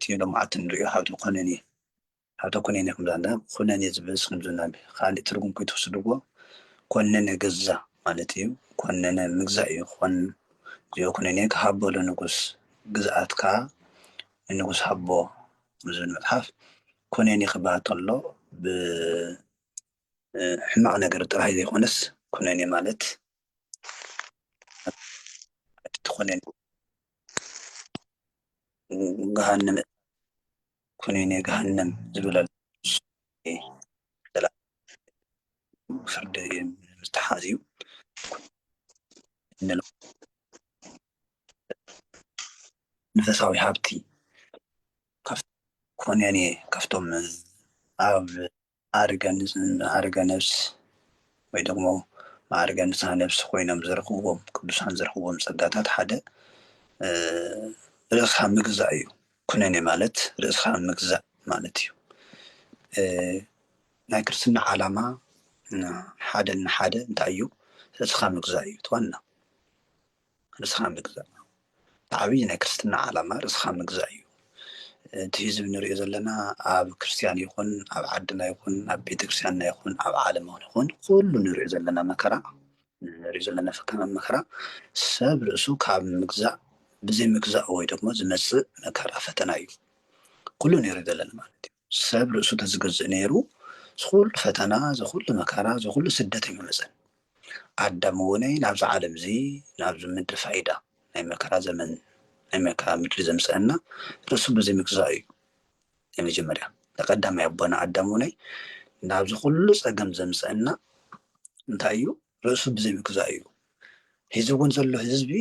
مالتي لو معت نريو هاتو قنني هاتو كونيني كمزانا كونني زبس كمزانا خالي ترقم كيتو سدوغو كونني جزا مالتي كونني مجزائي كون زيو كونني كهابو لنقص جزءاتك النقص هابو مزن متحف كونني خبات الله ب حماق نقر تراهي ذي خونس كونني مالت تخونني جهنم كونيني جهنم زبل لا فرد مستحازيو إن نفساوي هابتي كف كونيني كفتم أب أرجع نفس ويدقمو ما أرجع نفس خوينا مزرقوهم كدوسان زرقوهم صدقات حدا رأسها مجزأيو كونيني مالت رأسها مجزأ مالتيو ناكرسنا علامة حدا نتايو رأسها مجزأيو توانا رأسها مجزأ تعبي ناكرسنا علامة رأسها مجزأيو تهيزب نريد لنا أب كريستيان يكون أب عدنا يكون أب بيت كريستيان يكون أب عالم يكون كل نريد لنا مكرا نريد لنا فكان مكرا سب رأسو كاب مجزأ بزي مجزأ ويدكم زمس مكرا فتنايو كل نريد لنا مالتي سب رأسو تزجز نيرو زخول فتنا زخول مكرا زخول سدة مثلا عدموني نابز عالم زي نابز مد فايدة ناي مكرا زمن ناي مكرا مدري زمسأنا رأسو بزي مجزأ የመጀመሪያ ተቀዳሚ ያቦና አዳሙነይ ናብዚ ኩሉ ፀገም ዘምፀና እንታይ እዩ ርእሱ ብዘይ ምክዛእ እዩ ሒዝውን ዘሎ ህዝቢ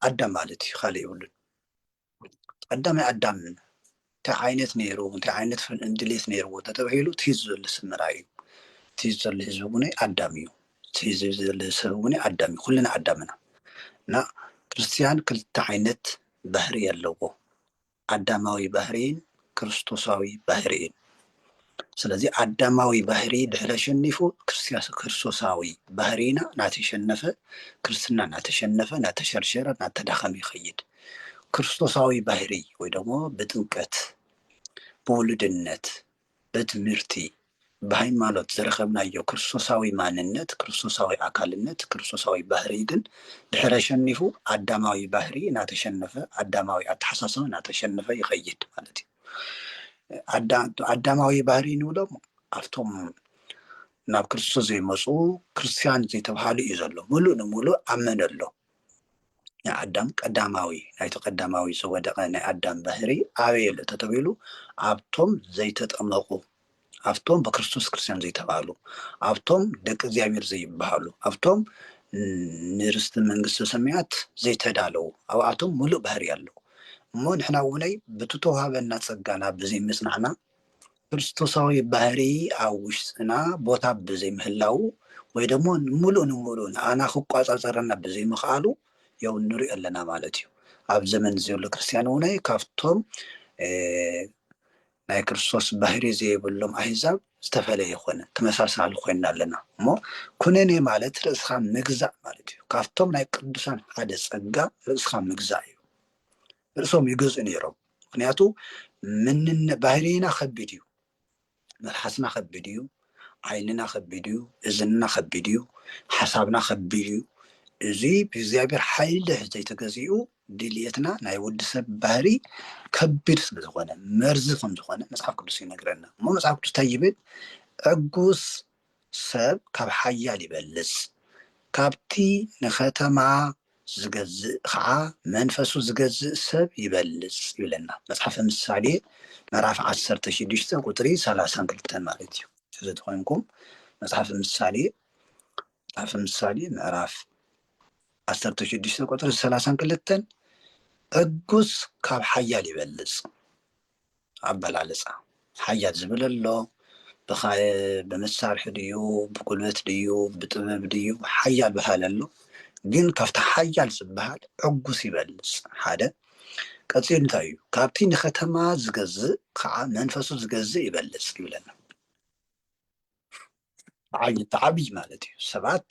ኣዳም ማለት እዩ ካሊእ የብሉን ቀዳማይ ኣዳም እንታይ ዓይነት ነይሩ እንታይ ዓይነት ድሌት ነይርዎ ተተባሂሉ ትሂዙ ዘሎ ሰብ ምርኣይ እዩ ትሂዙ ዘሎ ህዝቢ እውን ኣዳም እዩ ትሂዙ ዘሎ ሰብ እውን ኣዳም እዩ ኩልና ኣዳምና እና ክርስቲያን ክልተ ዓይነት ባህሪ ኣለዎ ኣዳማዊ ባህሪን ክርስቶሳዊ ባህሪን ስለዚህ አዳማዊ ባህሪ ድሕረ ሸኒፉ ክርስቶሳዊ ባህሪና ናተሸነፈ ክርስትና ናተሸነፈ ናተሸርሸረ ናተዳኸመ ይኸይድ ክርስቶሳዊ ባህሪ ወይ ደግሞ በጥምቀት በውልድነት በትምህርቲ በሃይማኖት ዘረኸብናዮ ክርስቶሳዊ ማንነት ክርስቶሳዊ አካልነት ክርስቶሳዊ ባህሪ ግን ድሕረ ሸኒፉ አዳማዊ ባህሪ ናተሸነፈ አዳማዊ አተሐሳሰብ ናተሸነፈ ይኸይድ ማለት እዩ አዳማዊ ባህሪ ንብሎም ኣብቶም ናብ ክርስቶስ ዘይመፁ ክርስቲያን ዘይተባሃሉ እዩ ዘሎ ሙሉእ ንሙሉእ ኣመነ ኣሎ ናይ ኣዳም ቀዳማዊ ናይቲ ቀዳማዊ ዝወደቐ ናይ ኣዳም ባህሪ ኣበይ ኣሎ ተተባሂሉ ኣብቶም ዘይተጠመቁ ኣብቶም በክርስቶስ ክርስቲያን ዘይተባሃሉ ኣብቶም ደቂ እግዚኣብሔር ዘይበሃሉ ኣብቶም ንርስቲ መንግስቲ ሰማያት ዘይተዳለዉ ኣብኣቶም ሙሉእ ባህሪ ኣለዎ እሞ ንሕና እውነይ ብትተዋሃበና ፀጋና ብዘይ ምፅናዕና ክርስቶሳዊ ባህሪ ኣብ ውሽጥና ቦታ ብዘይ ምህላው ወይ ደግሞ ሙሉእ ንሙሉእ ንኣና ክቋፃፀረና ብዘይ ምኽኣሉ ያው ንሪኦ ኣለና ማለት እዩ ኣብ ዘመን ዘሎ ክርስቲያን እውነይ ካብቶም ናይ ክርስቶስ ባህሪ ዘይብሎም ኣህዛብ ዝተፈለየ ኮነ ተመሳሳሊ ኮይና ኣለና እሞ ኩነኔ ማለት ርእስኻ ምግዛእ ማለት እዩ ካብቶም ናይ ቅዱሳን ሓደ ፀጋ ርእስኻ ምግዛእ እዩ ርእሶም ይገዝኡ ነይሮም ምክንያቱ ባህሪና ከቢድ እዩ መልሓስና ከቢድ እዩ ዓይንና ከቢድ እዩ እዝንና ከቢድ እዩ ሓሳብና ከቢድ እዩ እዚ ብእግዚኣብሔር ሓይሊ ዘይተገዚኡ ድልየትና ናይ ወዲ ሰብ ባህሪ ከቢድ ስለዝኾነ መርዚ ከም ዝኾነ መፅሓፍ ቅዱስ ይነግረና እሞ መፅሓፍ ቅዱስ እንታይ ይብል ዕጉስ ሰብ ካብ ሓያል ይበልፅ ካብቲ ንከተማ ዝገዝእ ከዓ መንፈሱ ዝገዝእ ሰብ ይበልፅ ይብለና መፅሓፈ ምሳሌ ምዕራፍ 16 ቁጥሪ 32 ማለት እዩ ተዘት ኮይንኩም መፅሓፈ ምሳሌ ምዕራፍ 16 ቁጥሪ 32 ዕጉስ ካብ ሓያል ይበልፅ ኣበላለፃ ሓያል ዝብል ኣሎ ብመሳርሒ ድዩ ብጉልበት ድዩ ብጥበብ ድዩ ሓያል በሃል ኣሎ ግን ካብቲ ሓያል ዝበሃል ዕጉስ ይበልፅ ሓደ ቀፂሉ እንታይ እዩ ካብቲ ንከተማ ዝገዝእ ከዓ መንፈሱ ዝገዝእ ይበልፅ ይብለና ዓብይ ማለት እዩ ሰባት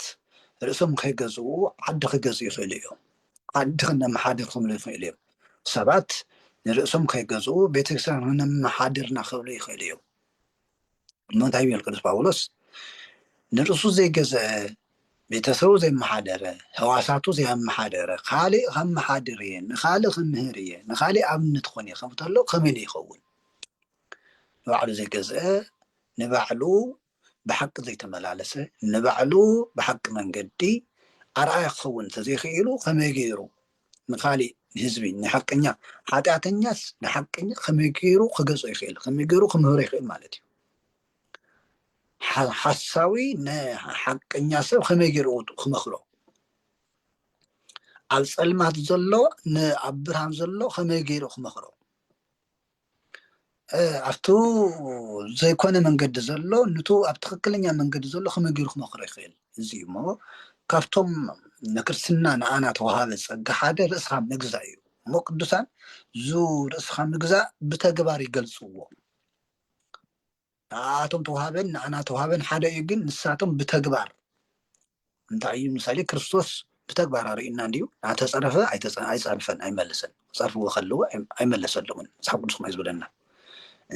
ርእሶም ከይገዝኡ ዓዲ ክገዝኡ ይኽእሉ እዮም ዓዲ ክነመሓድር ክምሉ ይኽእሉ እዮም ሰባት ንርእሶም ከይገዝኡ ቤተክርስቲያን ነመሓድርና ክብሉ ይኽእሉ እዮም። እንታይ ይብል ቅዱስ ጳውሎስ ንርእሱ ዘይገዝአ ቤተሰቡ ዘይመሓደረ ህዋሳቱ ዘይመሓደረ ካሊእ ከመሓድር እየ ንካሊእ ክምህር እየ ንካሊእ ኣብነት ኮን እየ ከምተሎ ከመይ ይኸውን? ንባዕሉ ዘይገዝአ ንባዕሉ ብሓቂ ዘይተመላለሰ ንባዕሉ ብሓቂ መንገዲ ኣርኣያ ክኸውን እንተዘይኽኢሉ ከመይ ገይሩ ንካሊእ ህዝቢ ንሓቀኛ ሓጢኣተኛስ ንሓቀኛ ከመይ ገይሩ ክገዝኦ ይኽእል? ከመይ ገይሩ ክምህሮ ይኽእል ማለት እዩ። ሓሳዊ ንሓቀኛ ሰብ ከመይ ገይሩ ክመክሮ? ኣብ ፀልማት ዘሎ ኣብ ብርሃን ዘሎ ከመይ ገይሩ ክመክሮ? ኣብቱ ዘይኮነ መንገዲ ዘሎ ንቱ ኣብ ትክክለኛ መንገዲ ዘሎ ከመይ ገይሩ ክመክሮ ይኽእል? እዚ እሞ ካብቶም ንክርስትና ንኣና ተዋሃበ ፀጋ ሓደ ርእስኻ ምግዛእ እዩ እሞ ቅዱሳን ዙ ርእስኻ ምግዛእ ብተግባር ይገልፅዎ። ንኣቶም ተዋሃበን ንኣና ተዋሃበን ሓደ እዩ፣ ግን ንሳቶም ብተግባር እንታይ እዩ? ምሳሌ ክርስቶስ ብተግባር ኣርእዩና እንድዩ ናተፀረፈ ኣይፀርፈን ኣይመልሰን፣ ክፀርፍዎ ከለዎ ኣይመለሰሎምን መፅሓፍ ቅዱስ ከመይ ዝብለና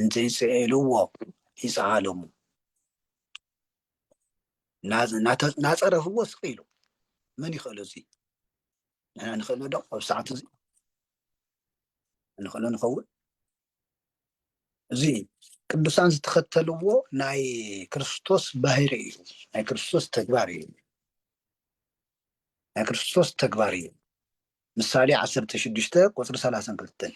እንዘይፅዕልዎ ይፀዓሎሙ ናፀረፍዎ ስቕ ኢሉ መን ይኽእሉ? እዚ ንሕና ንኽእሉ ዶ? ኣብ ሰዓት እዚ ንኽእሉ ንኸውን? እዚ ቅዱሳን ዝተኸተልዎ ናይ ክርስቶስ ባህሪ እዩ፣ ናይ ክርስቶስ ተግባር እዩ፣ ናይ ክርስቶስ ተግባር እዩ። ምሳሌ 16 ቁፅሪ 32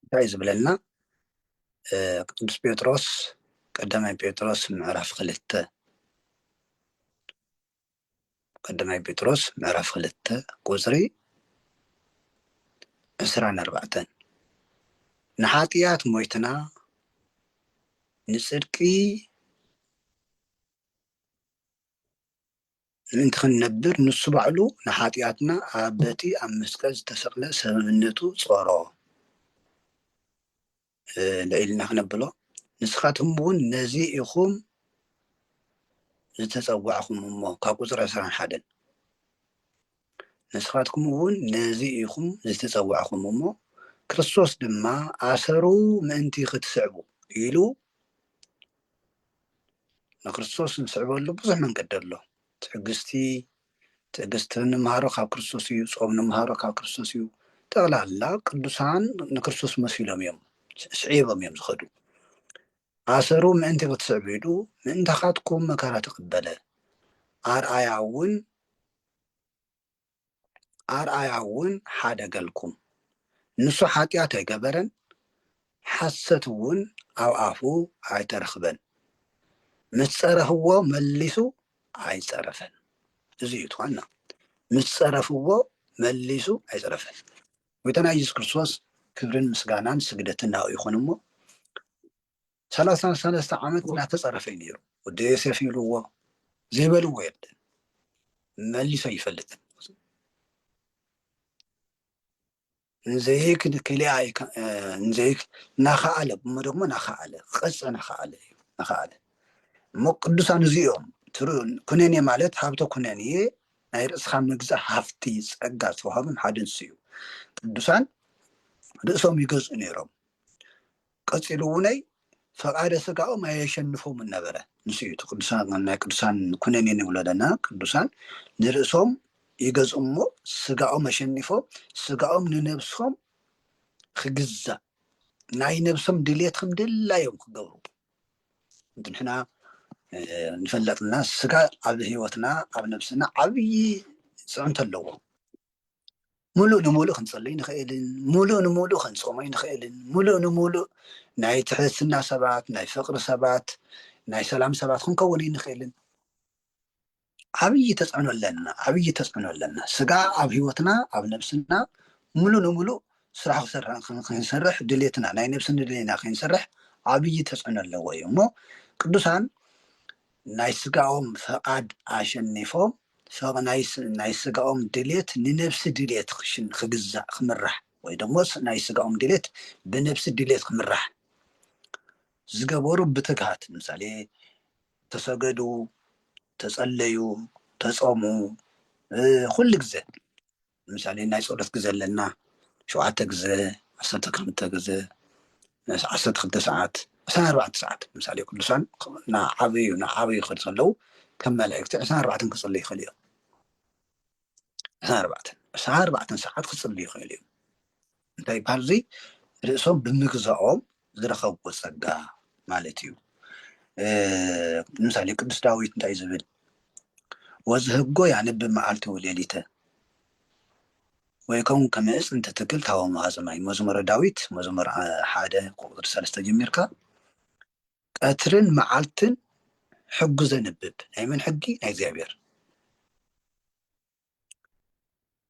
እንታይ ዝብለና ቅዱስ ጴጥሮስ ቀዳማይ ጴጥሮስ ምዕራፍ 2 ቀዳማይ ጴጥሮስ ምዕራፍ 2 ቁፅሪ 24 ንሓጢኣት ሞይትና ንፅድቂ ምእንቲ ክንነብር ንሱ ባዕሉ ንሓጢኣትና ኣብ በቲ ኣብ መስቀል ዝተሰቕለ ሰብነቱ ፀሮ ለኢልና ክነብሎ ንስኻትኩም እውን ነዚ ኢኹም ዝተፀዋዕኹም እሞ ካብ ቁፅሪ 21 ንስኻትኩም እውን ነዚ ኢኹም ዝተፀዋዕኹም እሞ ክርስቶስ ድማ ኣሰሩ ምእንቲ ክትስዕቡ ኢሉ ንክርስቶስ ንስዕበሉ ብዙሕ መንገዲ ኣሎ። ትዕግስቲ ንምሃሮ ካብ ክርስቶስ እዩ፣ ጾም ንምሃሮ ካብ ክርስቶስ እዩ። ጠቕላላ ቅዱሳን ንክርስቶስ መሲሎም እዮም ስዒቦም እዮም ዝኸዱ። ኣሰሩ ምእንቲ ክትስዕቡ ኢሉ ምእንታኻትኩም መከራ ተቐበለ ኣርኣያ እውን ሓደገልኩም ንሱ ሓጢኣት ኣይገበረን ሓሰት እውን ኣብ ኣፉ ኣይተረኽበን ምስ ፀረፍዎ መሊሱ ኣይፀረፈን። እዚ እዩ ትኳና ምስ ፀረፍዎ መሊሱ ኣይፀረፈን። ጎይታና ኢየሱስ ክርስቶስ ክብርን ምስጋናን ስግደትን ናብኡ ይኹን እሞ 33 ዓመት እናተፀረፈ እዩ ነይሩ። ወዲ ዮሴፍ ይብልዎ ዘይበልዎ የለን መሊሶ ኣይፈልጥን እንዘይክ ክልያ እንዘይክ ናኸኣለ እሞ ደግሞ ናኸኣለ ቀፀ ናኸኣለ እዩ ናኸኣለ እሞ ቅዱሳን እዚኦም ኩነኔ ማለት ሃብቶ ኩነኔ ናይ ርእስኻ ምግዛእ ሃፍቲ ፀጋ ዝተዋሃቦም ሓደ ንሱ እዩ። ቅዱሳን ርእሶም ይገዝኡ ነይሮም። ቀፂሉ እውነይ ፈቃደ ስጋኦም ኣየሸንፎም ነበረ ንሱ እዩ ናይ ቅዱሳን ኩነኔ ንብሎ ዘለና። ቅዱሳን ንርእሶም ይገዝኡ እሞ ስጋኦም ኣሸኒፎም ስጋኦም ንነብሶም ክግዛእ ናይ ነብሶም ድሌት ድላዮም ክገብሩ ንሕና ንፈለጥና ስጋ ኣብ ሂወትና ኣብ ነብስና ዓብይ ፅዕንቶ ኣለዎ። ሙሉእ ንሙሉእ ክንፀልይ ንኽእልን ሙሉእ ንሙሉእ ክንፆሞ ንኽእልን ሙሉእ ንሙሉእ ናይ ትሕትና ሰባት ናይ ፍቅሪ ሰባት ናይ ሰላም ሰባት ክንከውን ንኽእልን ዓብይ ተፅዕኖ ኣለና። ስጋ ኣብ ሂወትና ኣብ ነብስና ሙሉእ ንሙሉእ ስራሕ ክንሰርሕ ድሌትና ናይ ነብስና ድሌና ክንሰርሕ ዓብይ ተጽዕኖ ኣለዎ እዩ እሞ ቅዱሳን ናይ ስጋኦም ፈቃድ ኣሸኒፎም ናይ ስጋኦም ድሌት ንነብሲ ድሌት ክግዛእ ክምራሕ ወይ ደሞ ናይ ስጋኦም ድሌት ብነብሲ ድሌት ክምራሕ ዝገበሩ ብትግሃት ምሳሌ ተሰገዱ፣ ተጸለዩ፣ ተጾሙ ኩሉ ግዜ ምሳሌ ናይ ጸሎት ግዜ ኣለና 7 ግዜ 12 ግዜ 12 ሰዓት 24 ሰዓት ምሳሌ ቅዱሳን ንዓበዩ ክድ ከለዉ ከም መላእክቲ 24 ክጽልዩ ይኽእሉ እዮም 24 ሰዓት ክጽልዩ ይኽእሉ እዮም እንታይ ይበሃል እዚ ርእሶም ብምግዛኦም ዝረኸብዎ ጸጋ ማለት እዩ ምሳሌ ቅዱስ ዳዊት እንታይ ዝብል ወዝህጎ ያነብ መዓልቲ ወሌሊተ ወይከውን ከመእፅ እንተትክል ታወ መዋዘማይ መዝሙረ ዳዊት መዝሙር 1 ቁጥሪ 3 ጀሚርካ ቀትርን መዓልትን ሕጉ ዘንብብ ናይ መን ሕጊ ናይ እግዚአብሔር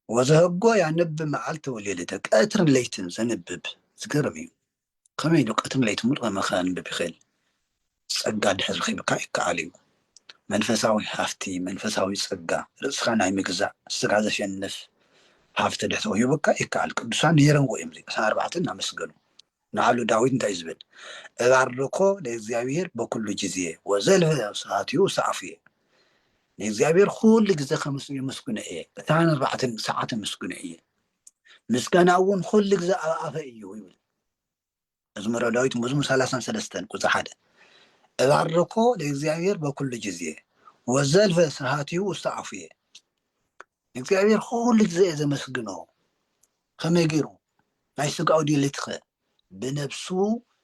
ወዘህጎ ያነብ መዓልቲ ወሌሊተ ቀትርን ለይትን ዘንብብ ዝገርም እዩ ከመይ ኢሉ ቀትርን ለይትን ሙሉእ መኸንብብ ይኽእል ጸጋ ድሕሪ ረኺብካ ይከኣል እዩ መንፈሳዊ ሃፍቲ መንፈሳዊ ጸጋ ርእስኻ ናይ ምግዛእ ስጋ ዘሸንፍ ሃፍቲ ድሕሪ ሂቡካ ይከኣል ቅዱሳን ነይሮምዎ እዮም 24 እናመስገኑ ንዓሉ ዳዊት እንታይ ዝብል እባርኮ ለእግዚአብሔር በኩሉ ጊዜ ወዘልፈ ሰዓትዩ ሰዓፍየ ንእግዚአብሔር ኩሉ ግዜ የመስግኖ እየ 24 ሰዓት የመስግኖ እየ ምስጋና እውን ኩሉ ግዜ ኣብ ኣፈ እዩ ይብል መዝሙረ ዳዊት መዝሙር 33 ቁጥሪ 1 እባርኮ ለእግዚአብሔር በኩሉ ጊዜ ወዘልፈ ሰዓትዩ ሰዓፍየ እግዚአብሔር ኩሉ ግዜ ዘመስግኖ ከመይ ገይሩ ናይ ስጋኡ ድሌት ብነብሱ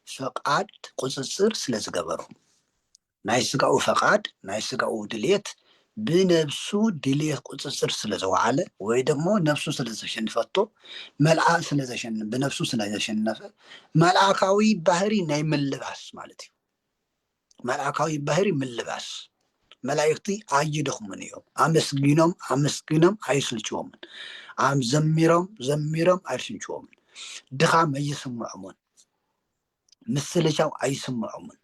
ፈቃድ ቁፅፅር ስለ ዝገበሮ ናይ ስጋኡ ፈቃድ ናይ ስጋኡ ድሌት ብነብሱ ድሌት ቁፅፅር ስለ ዘወዓለ ወይ ደግሞ ነብሱ ስለ ዘሸንፈቶ መልአክ ስለ ዘሸንፍ ብነብሱ ስለ ዘሸነፈ መልአካዊ ባህሪ ናይ ምልባስ ማለት እዩ መልአካዊ ባህሪ ምልባስ መላእክቲ ኣይደኽሙን እዮም ኣመስጊኖም ኣይስልችዎምን ዘሚሮም ኣይስልችዎምን ድኻም ኣይስምዖምን ምስልቻው ኣይስምዖምን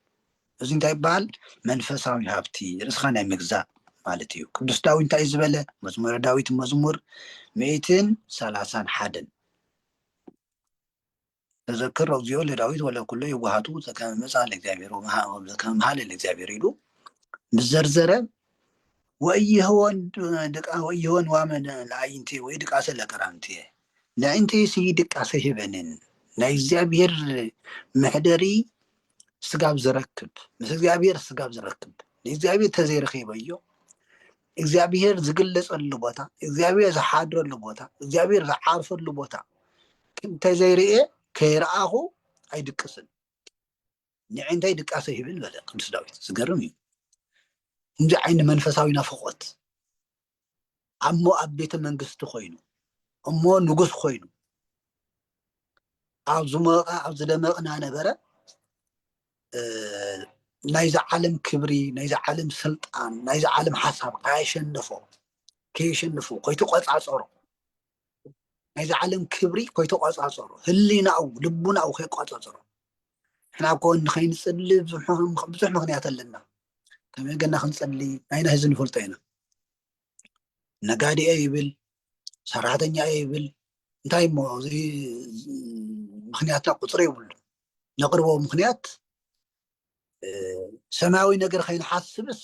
እዚ እንታይ ይበሃል መንፈሳዊ ሃብቲ ርእስኻ ናይ ምግዛእ ማለት እዩ ቅዱስ ዳዊት እንታይ ዝበለ መዝሙረ ዳዊት መዝሙር 131 ተዘክር እግዚኦ ለዳዊት ወለኩሎ ይዋሃቱ ዘከመ መጽአ ለእግዚአብሔር ዘከመ መሃለ ለእግዚአብሔር ኢሉ ምዘርዘረ ወይህወን ዋመን ለአይንቴ ወይ ድቃሰ ለከራንቴ ለአይንቴ ሲ ድቃሰ ሂበንን ናይ እግዚአብሔር መሕደሪ ስጋብ ዝረክብ ምስ እግዚአብሔር ስጋብ ዝረክብ ንእግዚአብሔር ተዘይረኺበዮ እግዚአብሔር ዝግለጸሉ ቦታ እግዚአብሔር ዝሓድረሉ ቦታ እግዚአብሔር ዝዓርፈሉ ቦታ እንተዘይርአ ከይረኣኹ ኣይድቅስን ንዕንታይ ድቃሰ ሂብል በለ ቅዱስ ዳዊት ዝገርም እዩ እንጂ ዓይኒ መንፈሳዊ ናፍቆት ኣሞ ኣብ ቤተ መንግስቲ ኮይኑ እሞ ንጉስ ኮይኑ ኣብ ዝሞቐ ኣብ ዝደመቕና ነበረ ናይዚ ዓለም ክብሪ ናይዚ ዓለም ስልጣን ናይዚ ዓለም ሓሳብ ከይሸንፎ ከይተቆፃፀሮ ናይዚ ዓለም ክብሪ ከይተቆፃፀሮ ህሊናኡ ልቡናኡ ከይቆፃፀሮ ንሕና እኮ ንኸይንፅሊ ብዙሕ ምክንያት ኣለና ከመይ ገና ክንፀሊ ናይና ህዝቢ ንፈልጦ ኢና ነጋዴ እየ ይብል ሰራሕተኛ እየ ይብል እንታይ እሞ እዚ ምክንያትና ቁፅሪ ይብሉ ነቅርቦ ምክንያት ሰማያዊ ነገር ከይንሓስብስ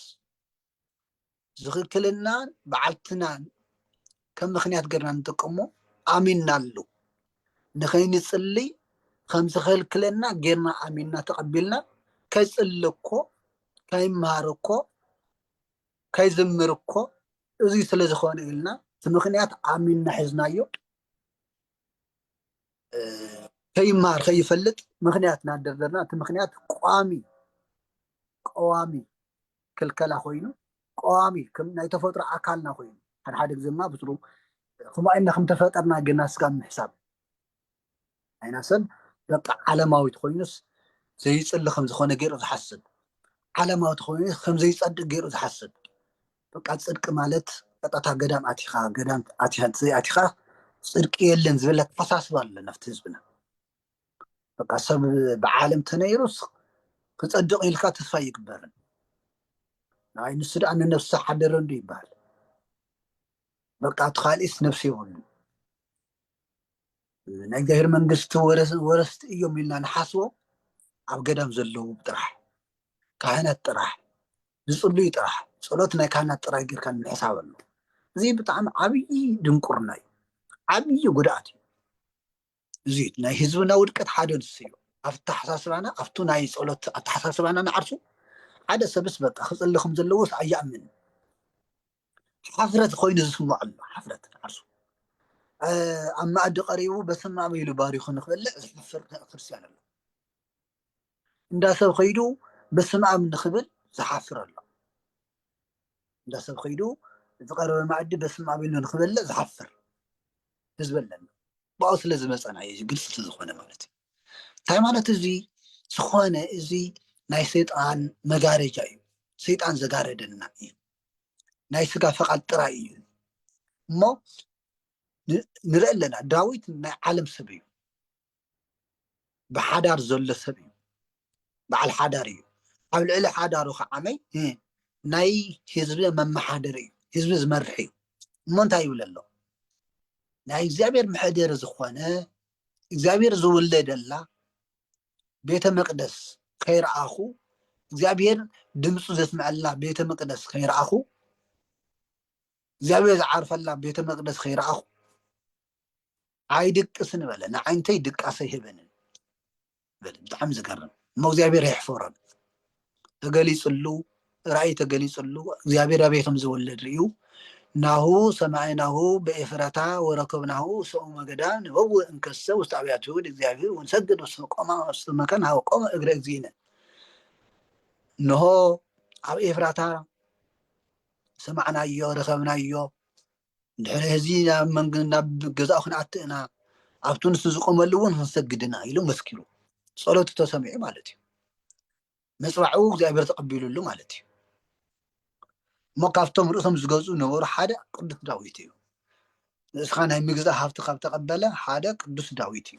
ዝኽክልና በዓልትናን ከም ምክንያት ገርና ንጥቀሞ ኣሚናሉ ንኸይንፅሊ ከም ዝኸልክለና ጌርና ኣሚንና ተቐቢልና ከይፅሊ እኮ ከይመሃር እኮ ከይዝምር እኮ እዚ ስለ ዝኾነ ኢልና እቲ ምክንያት ኣሚንና ሒዝናዮ ከይመሃር ከይፈልጥ ምክንያት እናደርደርና እቲ ምክንያት ቀዋሚ ክልከላ ኮይኑ ቀዋሚ ከም ናይ ተፈጥሮ ኣካልና ኮይኑ ሓደ ግዜ ድማ ብስሩ ከምኡ ኢልና ከም ተፈጠርና ግና ስጋ ምሕሳብ ዓይና ሰብ በቃ ዓለማዊት ኮይኑስ ዘይፅሊ ከም ዝኾነ ገይሩ ዝሓስብ ዓለማዊት ኮይኑ ከም ዘይፀድቅ ገይሩ ዝሓስብ በቃ ፅድቂ ማለት ቀጥታ ገዳም ኣቲኻ ፅድቂ የለን ዝብለ ተሓሳስባ ኣሎ ናብቲ ህዝብና በቃ ሰብ ብዓለም ተነይሩስ كتصدق إلك تسفايق برن ناي نسد أن نفس حدرن دي بال بقى تخالص نفسي ون نجهر من قست ورست يوم إلا نحسو أو قدم زلو بطرح كهنة طرح زصلو يطرح صلوتنا كهنة طرح غير كان حساب له زي بطعم عبي دنقرناي عبي قداتي زيت ناي حزبنا ودقت حدا نسيو أفتح حساسبنا أفتو ناي صلوت أتحساسبنا نعرفو حدا سبس بقى خصلكم زلوس أيامن حفرت خوين زسمو الله حفرت عرسو أما أدي قريبو بس ما عميلو باريخو نخبل لا زحفر كريستيان الله اندا سب خيدو بس ما عم نخبل زحفر الله اندا سب خيدو تقرب المعدي بس ما عميلو نخبل لا زحفر تزبل لنا بأصل لازم أنا يجي قلت تزخونه مالتي تاي مالت زي زخونه زي ناي سيطان مغاري جايو سيطان زغاري دنا ناي سغا فقط طراي مو نرأي لنا داويت ناي عالم سبيو بحدار زل سبيو بعل حداري او العلي حدارو خعمي ناي حزب ممحدري حزب زمرحي مو انت يوللو ناي እግዚአብሔር محدر زخونه እግዚአብሔር ዝወለደላ ቤተ መቅደስ ከይርአኹ እግዚአብሔር ድምፁ ዘስምዐላ ቤተ መቅደስ ከይርአኹ እግዚአብሔር ዝዓርፈላ ቤተ መቅደስ ከይርአኹ አይድቅስን በለ ንዓይንተይ ድቃሰ ይህበንን በለ ብጣዕሚ ዝገርም እሞ እግዚአብሔር ይሕፈሮን ተገሊፅሉ ራእይ ተገሊፅሉ እግዚአብሔር አቤቶም ዝወለድ እዩ ናሁ ሰማይናሁ በኤፍራታ ወረከብናሁ ሰው መገዳ ንበው እንከሰ ውስጥ አብያቱ እግዚአብሔር ወንሰግድ ውስጥ ቆማ ውስጥ መከን ሃው ቆመ እግረ እግዚእነ ነሆ ኣብ ኤፍራታ ሰማዕናዮ ረከብናዮ ድሕሪ ህዚ ናብ ገዛኡ ክንኣትእና ኣብቱ ንሱ ዝቆመሉ እውን ክንሰግድና ኢሉ መስኪሩ ጸሎቱ ተሰሚዑ ማለት እዩ መፅዋዕኡ እግዚአብሔር ተቀቢሉሉ ማለት እዩ እሞ ካብቶም ርእሶም ዝገዙ ነበሩ ሓደ ቅዱስ ዳዊት እዩ ንስኻ ናይ ምግዛእ ሃብቲ ካብ ተቀበለ ሓደ ቅዱስ ዳዊት እዩ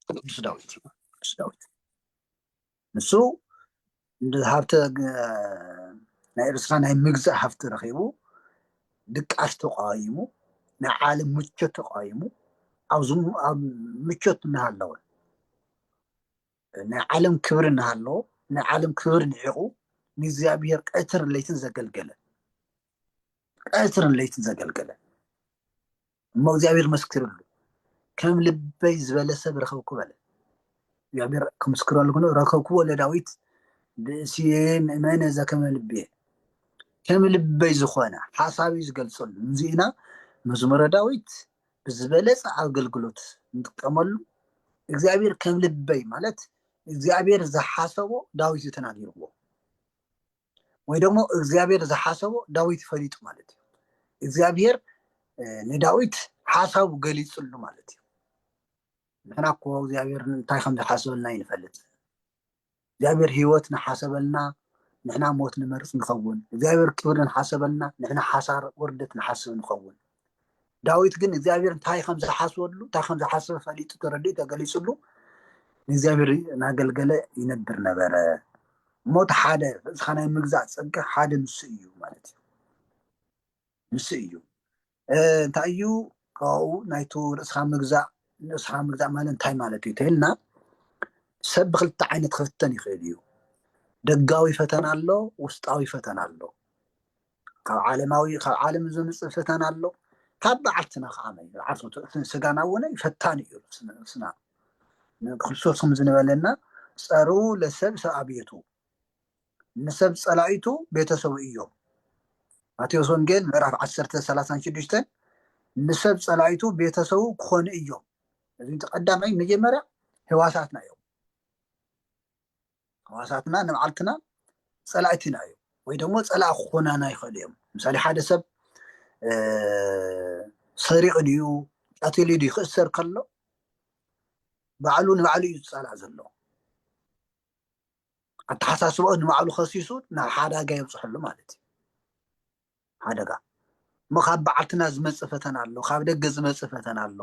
ቅዱስ ዳዊት እዩ ቅዱስ ዳዊት ንሱ ሃብቲ ናይ ርስኻ ናይ ምግዛእ ሃብቲ ረኺቡ ድቃስ ተቃይሙ ናይ ዓለም ምቾት ተቃይሙ ኣብ ምቾት እናሃለወ ናይ ዓለም ክብሪ እናሃለዎ ናይ ዓለም ክብሪ ንዒቑ ንእግዚአብሔር ቀትርን ለይትን ዘገልገለ ቀትርን ለይትን ዘገልገለ እሞ እግዚአብሔር መስክርሉ ከም ልበይ ዝበለ ሰብ ረኸብኩ በለ እግዚአብሔር ከምስክረሉ ግን ረከብክዎ ለዳዊት ብእስየ ምእመነ ዘከመ ልብየ ከም ልበይ ዝኾነ ሓሳቢ ዝገልፀሉ እዚኢና መዝሙረ ዳዊት ብዝበለፀ ኣገልግሎት እንጥቀመሉ እግዚአብሔር ከም ልበይ ማለት እግዚአብሔር ዝሓሰቦ ዳዊት ተናጊርዎ ወይ ደግሞ እግዚአብሔር ዝሓሰቦ ዳዊት ፈሊጡ ማለት እዩ እግዚአብሔር ንዳዊት ሓሳቡ ገሊፅሉ ማለት እዩ ንሕና እኮ እግዚአብሔር እንታይ ከም ዝሓሰበልና ይንፈልጥ እግዚአብሔር ሂወት ንሓሰበልና ንሕና ሞት ንመርፅ ንኸውን እግዚአብሔር ክብሪ ንሓሰበልና ንሕና ሓሳር ውርደት ንሓስብ ንኸውን ዳዊት ግን እግዚአብሔር እንታይ ከም ዝሓስበሉ እንታይ ከም ዝሓስበ ፈሊጡ ተረዲኡ ተገሊፅሉ ንእግዚአብሔር እናገልገለ ይነብር ነበረ ሞት ሓደ እስኻ ናይ ምግዛእ ፀጋ ሓደ ንሱ እዩ ማለት እዩ ንሱ እዩ እንታይ እዩ ካብኡ ናይቱ ርእስኻ ምግዛእ ማለት እንታይ ማለት እዩ ተይልና ሰብ ብክልተ ዓይነት ክፍተን ይኽእል እዩ ደጋዊ ፈተና ኣሎ ውስጣዊ ፈተና ኣሎ ካብ ዓለም ዝመፅእ ፈተና ኣሎ ካብ በዓልትና ከዓመይ ዓርሶቱ ስጋና እውን ፈታኒ እዩ ስና ክርስቶስ ከም ዝነበለና ፀሩ ለሰብ ሰብኣቤቱ ንሰብ ፀላኢቱ ቤተሰቡ እዮም ማቴዎስ ወንጌል ምዕራፍ 10:36 ንሰብ ፀላኢቱ ቤተሰቡ ክኾኑ እዮም እዚ ተቀዳማይ መጀመርያ ህዋሳትና እዮም ህዋሳትና ንባዕልትና ፀላኢትና እዮም ወይ ደግሞ ፀላኢ ክኾናና ይኽእሉ እዮም ምሳሌ ሓደ ሰብ ሰሪቕ ድዩ ቀቲሉ ድዩ ክእሰር ከሎ ባዕሉ ንባዕሉ እዩ ዝፀላእ ዘሎ ኣተሓሳስብኦ ንባዕሉ ከሲሱ ናብ ሓደጋ የብፅሐሉ ማለት እዩ ሓደጋ እሞ ካብ በዓልትና ዝመፅእ ፈተና ኣሎ ካብ ደገ ዝመፅእ ፈተና ኣሎ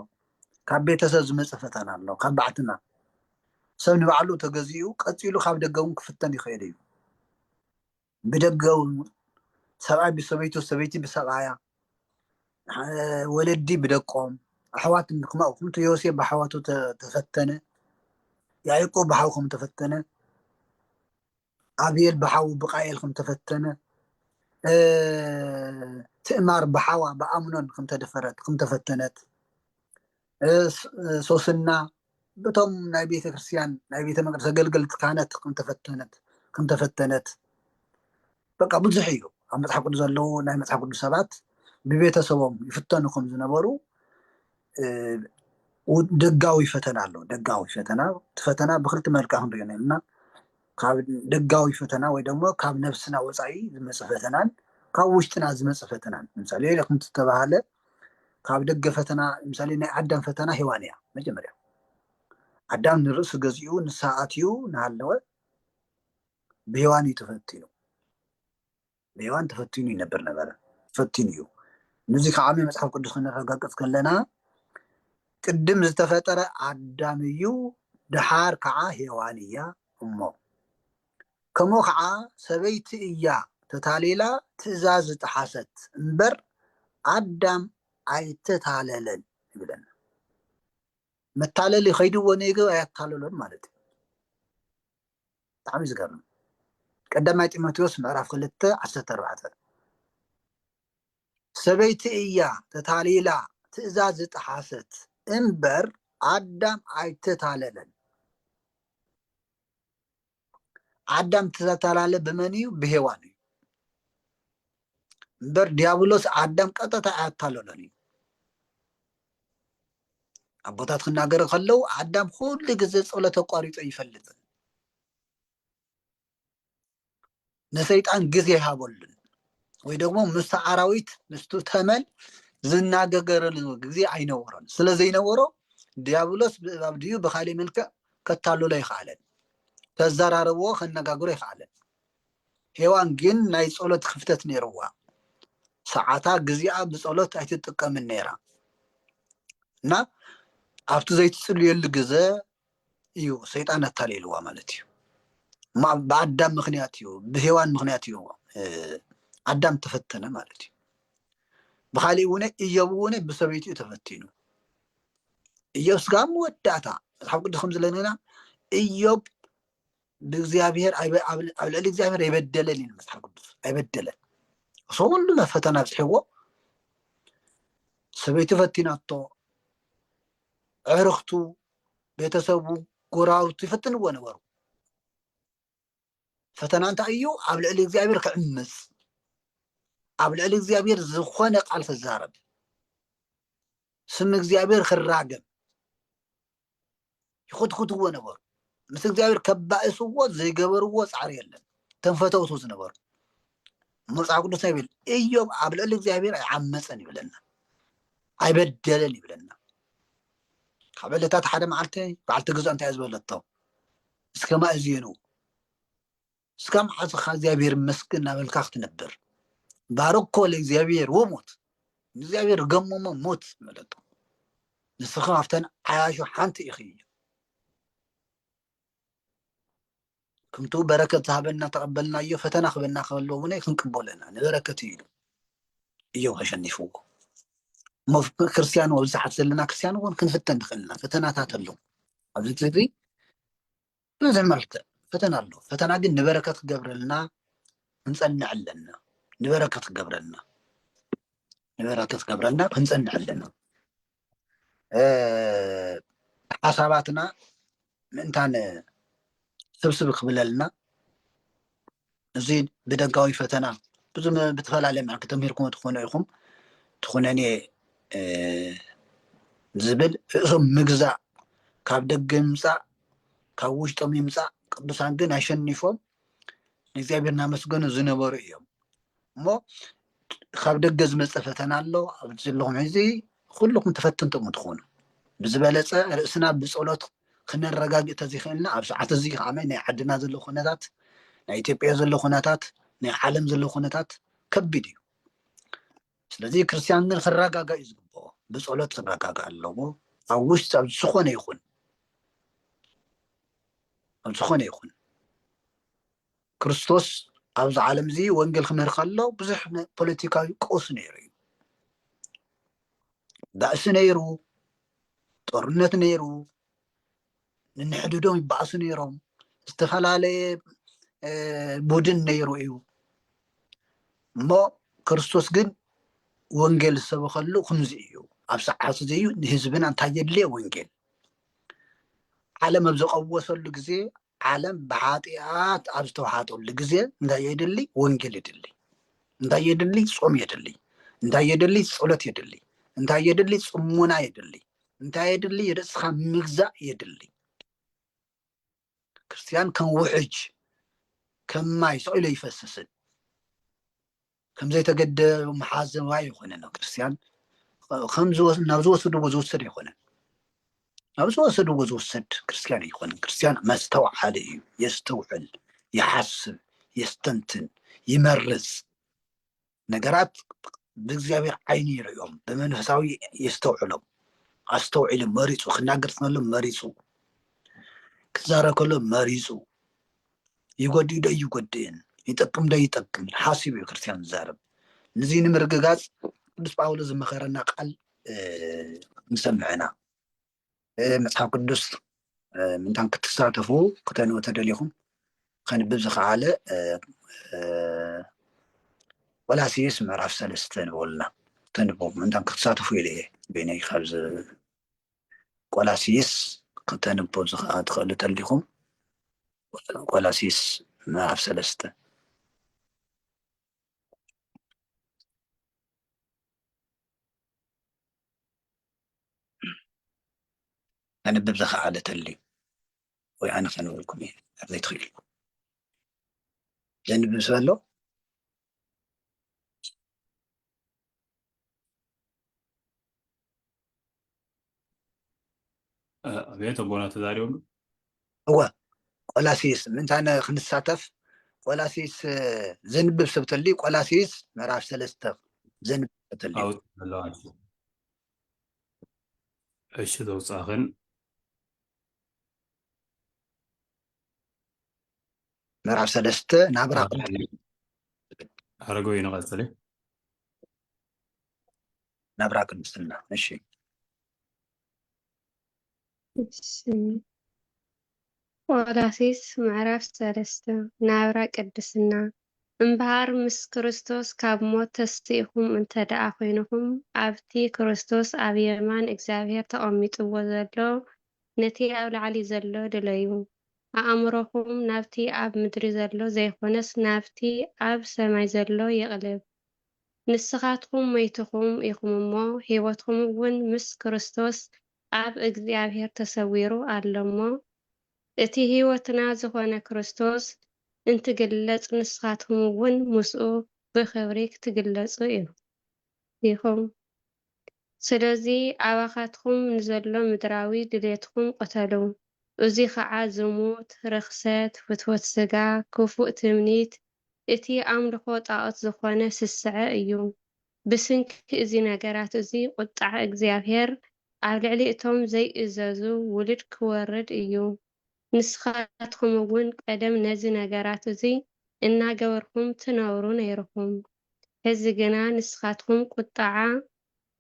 ካብ ቤተሰብ ዝመፅእ ፈተና ኣሎ ካብ በዓልትና ሰብ ንባዕሉ ተገዚኡ ቀፂሉ ካብ ደገውን ክፍተን ይኽእል እዩ ብደገውን ሰብኣይ ብሰበይቱ ሰበይቲ ብሰብኣያ ወለዲ ብደቆም ኣሕዋት ከምኡ ከምቲ ዮሴፍ ብሓዋቱ ተፈተነ ያዕቆብ ብሓው ከም ተፈተነ ኣብኤል ብሓው ብቃኤል ከም ተፈተነ ትዕማር ብሓዋ ብኣምኖን ከም ተደፈረት ከም ተፈተነት ሶስና በቶም ናይ ቤተ ክርስቲያን ናይ ቤተ መቅደስ አገልገልቲ ካህናት ከም ተፈተነት በቃ ብዙሕ እዩ ኣብ መፅሓፍ ቅዱስ ዘለዉ ናይ መፅሓፍ ቅዱስ ሰባት ብቤተሰቦም ይፍተኑ ከም ዝነበሩ ደጋዊ ፈተና ኣሎ ደጋዊ ፈተና ፈተና ብክልተ መልክዕ ክንሪኦ ንልና ካብ ደጋዊ ፈተና ወይ ደግሞ ካብ ነፍስና ወፃኢ ዝመፅእ ፈተናን ካብ ውሽጥና ዝመፅእ ፈተናን ምሳሌ ከም ዝተባሃለ ካብ ደገ ፈተና ምሳሌ ናይ ኣዳም ፈተና ሔዋን እያ መጀመርያ ኣዳም ንርእሱ ገዚኡ ንስሓ ኣትዩ ንሃለወ ብሔዋን እዩ ተፈቲኑ ብሔዋን ተፈቲኑ ይነብር ነበረ ተፈቲኑ እዩ ነዚ ከዓ መፅሓፍ ቅዱስ ክንረጋገፅ ከለና ቅድም ዝተፈጠረ ኣዳም እዩ ድሓር ከዓ ሔዋን እያ እሞ ከምኡ ከዓ ሰበይቲ እያ ተታሊላ ትእዛዝ ጥሓሰት እምበር ኣዳም ኣይተታለለን ይብለና መታለሊ ከይድዎ ነይገ ኣያታለሎን ማለት እዩ ብጣዕሚ ዝገርም ቀዳማይ ጢሞቴዎስ ምዕራፍ 2:14 ሰበይቲ እያ ተታሊላ ትእዛዝ ጥሓሰት እምበር ኣዳም ኣይተታለለን ኣዳም ተታላለ በመን እዩ ብሔዋን እዩ እምበር ዲያብሎስ ኣዳም ቀጥታ ኣያታለሎን እዩ ኣቦታት ክናገር ከለው ኣዳም ኩሉ ግዜ ጸሎት ኣቋሪጡ ይፈልጥ ንሰይጣን ግዜ ይሃበሉን ወይ ደግሞ ምስ ኣራዊት ምስቱ ተመን ዝናገገረሉ ግዜ ኣይነበሮን ስለዘይነበሮ ዲያብሎስ ብእባብ ድዩ ብካሊእ መልክዕ ከታልሎ ይኽኣለን ተዘራርቦ ከነጋግሮ ይኽኣለን ሔዋን ግን ናይ ጸሎት ክፍተት ነይርዋ ሰዓታ ግዜኣ ብጸሎት ኣይትጥቀምን ነይራ እና ኣብቲ ዘይትፅልየሉ ግዜ እዩ ሰይጣን ኣታሊልዋ ማለት እዩ ብኣዳም ምክንያት እዩ ብሔዋን ምክንያት እዩ ኣዳም ተፈተነ ማለት እዩ ብካሊእ እውን ኢዮብ እውን ብሰበይቱ ተፈቲኑ ኢዮብ ስጋ መወዳእታ መፅሓፍ ቅዱስ ከም ዝለና ኢዮብ ብእግዚኣብሔር ኣብ ልዕሊ እግዚኣብሔር ኣይበደለን እዩ መፅሓፍ ቅዱስ ኣይበደለን ኩሉ ፈተና ብፅሕዎ ሰበይቱ ፈቲናቶ ዕርክቱ ቤተሰቡ ጎራውቱ ይፈትንዎ ነበሩ ፈተና እንታይ እዩ ኣብ ልዕሊ እግዚኣብሔር ክዕምፅ ኣብ ልዕሊ እግዚኣብሔር ዝኾነ ቃል ክዛረብ ስም እግዚኣብሔር ክራገም ይኹትኩትዎ ነበሩ ምስ እግዚኣብሔር ከባእስዎ ዘይገበርዎ ፃዕሪ የለን ተንፈተውቱ ዝነበሩ መፅሓፍ ቅዱስ ይብል ኢዮብ ኣብ ልዕሊ እግዚኣብሔር ኣይዓመፀን ይብለና ኣይበደለን ይብለና ካብ ዕለታት ሓደ መዓልቲ በዓልቲ ገዝኦ እንታይ ዝበለቶ እስከማ እዝየኑ እስከ መዓዝኻ እግዚኣብሔር መስግን እናበልካ ክትነብር ባረኮ ለእግዚኣብሔር ወሞት እግዚኣብሔር ገሞሞ ሞት መለቶ ንስኻ ኣብተን ዓያሹ ሓንቲ ኢኺ ከምቱ በረከት ዝሃበና ተቐበልናዮ ፈተና ክበና ከሎ እውን ክንቅበለና ንበረከት እዩ እዮም ከሸኒፍዎ እሞ ክርስቲያን ወብዛሓት ዘለና ክርስቲያን እውን ክንፍተን ንኽእልና ፈተናታት ኣሎ ኣብዚ ግዜ ብዙሕ መልክዕ ፈተና ኣሎ ፈተና ግን ንበረከት ክገብረልና ክንፀንዕ ኣለና ንበረከት ክገብረልና ክንፀንዕ ኣለና ሓሳባትና ምእንታን ስብስብ ክብለልና እዚ ብደጋዊ ፈተና ብዙ ብተፈላለየ መልክዕ ተምሂርኩም ትኾኑ ኢኹም ትኹነኔ ዝብል እሶም ምግዛእ ካብ ደገ ምምፃእ ካብ ውሽጦም ይምፃእ ቅዱሳን ግን ኣሸኒፎም ንእግዚኣብሔር እናመስገኑ ዝነበሩ እዮም እሞ ካብ ደገ ዝመፀ ፈተና ኣሎ ኣብዚ ዘለኹም ሕዚ ኩልኩም ተፈተንቶም ትኾኑ ብዝበለፀ ርእስና ብፀሎት ክነረጋግእ ተዘይኽእልና ኣብ ሰዓት እዚ ከዓ ናይ ዓድና ዘሎ ኩነታት ናይ ኢትዮጵያ ዘሎ ኩነታት ናይ ዓለም ዘሎ ኩነታት ከቢድ እዩ ስለዚ ክርስቲያን ግን ክረጋጋ እዩ ዝግብኦ ብፀሎት ክረጋጋ ኣለዎ ኣብ ውሽጢ ኣብ ዝኾነ ይኹን ዝኾነ ይኹን ክርስቶስ ኣብዚ ዓለም እዚ ወንጌል ክምህር ከሎ ብዙሕ ፖለቲካዊ ቀውሲ ነይሩ እዩ ባእሲ ነይሩ ጦርነት ነይሩ ንንሕድዶም ይበኣሱ ነይሮም ዝተፈላለየ ቡድን ነይሩ እዩ እሞ ክርስቶስ ግን ወንጌል ዝሰበኸሉ ከምዚ እዩ ኣብ ሰዓት እዚ እዩ ንህዝብና እንታይ የድልየ ወንጌል ዓለም ኣብ ዘቐወሰሉ ግዜ ዓለም ብሓጢኣት ኣብ ዝተዋሓጠሉ ግዜ እንታይ የድሊ ወንጌል የድሊ እንታይ የድሊ ጾም የድሊ እንታይ የድሊ ጸሎት የድሊ እንታይ የድሊ ጽሙና የድሊ እንታይ የድሊ ርእስኻ ምግዛእ የድሊ ክርስቲያን ከም ውሕጅ ከም ማይ ሰቂሉ ይፈስስን ከም ዘይተገደበ መሓዘባ ይኮነን ክርስቲያን ናብ ዝወሰድዎ ዝውሰድ ይኮነን ናብ ዝወሰድዎ ዝውሰድ ክርስቲያን ይኮነን ክርስቲያን መስተውዓሊ እዩ የስተውዕል ይሓስብ የስተንትን ይመርጽ ነገራት ብእግዚአብሔር ዓይኒ ይርእዮም ብመንፈሳዊ የስተውዕሎም ኣስተውዒሉ መሪፁ ክናገር ከሎ መሪፁ ክዛረብ ከሎ መሪፁ ይጎድእ ዶ ይጎድእን ይጠቅም ዶ ይጠቅም ሓሲቡ እዩ ክርስቲያን ዝዛረብ ነዚ ንምርግጋጽ ቅዱስ ጳውሎስ ዝመኸረና ቃል ንሰምዕና መጽሓፍ ቅዱስ ምንታን ክትሳተፉ ክተንቡ ተደሊኹም ከንብብ ዝኸኣለ ቆላስይስ ምዕራፍ 3 ንብሉና ተንብቡ ምንታን ክትሳተፉ ኢለ እየ በነይ ካብዚ ቆላስይስ ክተንብቡ ትኽእሉ ተደሊኹም ቆላስይስ ምዕራፍ 3 ከንብብ ዝኸኣለ ተልዩ ወይ ኣነ ከንብበልኩም እየ ኣብ ዘይትኽእሉ ዘንብብ ሰብ ኣሎ ቤት ኣቦና ተዛሪቦም እወ ቆላስይስ ምንታነ ክንሳተፍ ቆላስይስ ዘንብብ ሰብ ተልዩ ቆላስይስ ምዕራፍ 3 ዘንብብ ተልዩ እሺ ዘውፃኽን ምዕራፍ 3 ናብራ ኣረገው ይነቐጽለ ናብራ ቅድስና እሺ ቆላስይስ ምዕራፍ 3 ናብራ ቅድስና እምበሃር ምስ ክርስቶስ ካብ ሞት ተስቲኢኹም እንተደኣ ኮይንኩም ኣብቲ ክርስቶስ ኣብ የማን እግዚኣብሔር ተቐሚጥዎ ዘሎ ነቲ ኣብ ላዕሊ ዘሎ ድለዩ ኣእምሮኹም ናብቲ ኣብ ምድሪ ዘሎ ዘይኮነስ ናብቲ ኣብ ሰማይ ዘሎ ይቕልብ ንስኻትኩም ሞይትኩም ኢኹም እሞ ሂወትኩም እውን ምስ ክርስቶስ ኣብ እግዚኣብሔር ተሰዊሩ ኣሎሞ እቲ ሂወትና ዝኾነ ክርስቶስ እንትግለጽ ንስኻትኩም እውን ምስኡ ብክብሪ ክትግለጹ ኢኹም ስለዚ ኣባኻትኩም ንዘሎ ምድራዊ ድሌትኩም ቆተሉ እዚ ከዓ ዝሙት ርክሰት ፍትወት ስጋ ክፉእ ትምኒት እቲ ኣምልኾ ጣዖት ዝኾነ ስስዐ እዩ ብስንኪ እዚ ነገራት እዚ ቁጣዕ እግዚኣብሔር ኣብ ልዕሊ እቶም ዘይእዘዙ ውልድ ክወርድ እዩ ንስኻትኩም እውን ቀደም ነዚ ነገራት እዚ እናገበርኩም ትነብሩ ነይርኩም ሕዚ ግና ንስኻትኩም ቁጣዓ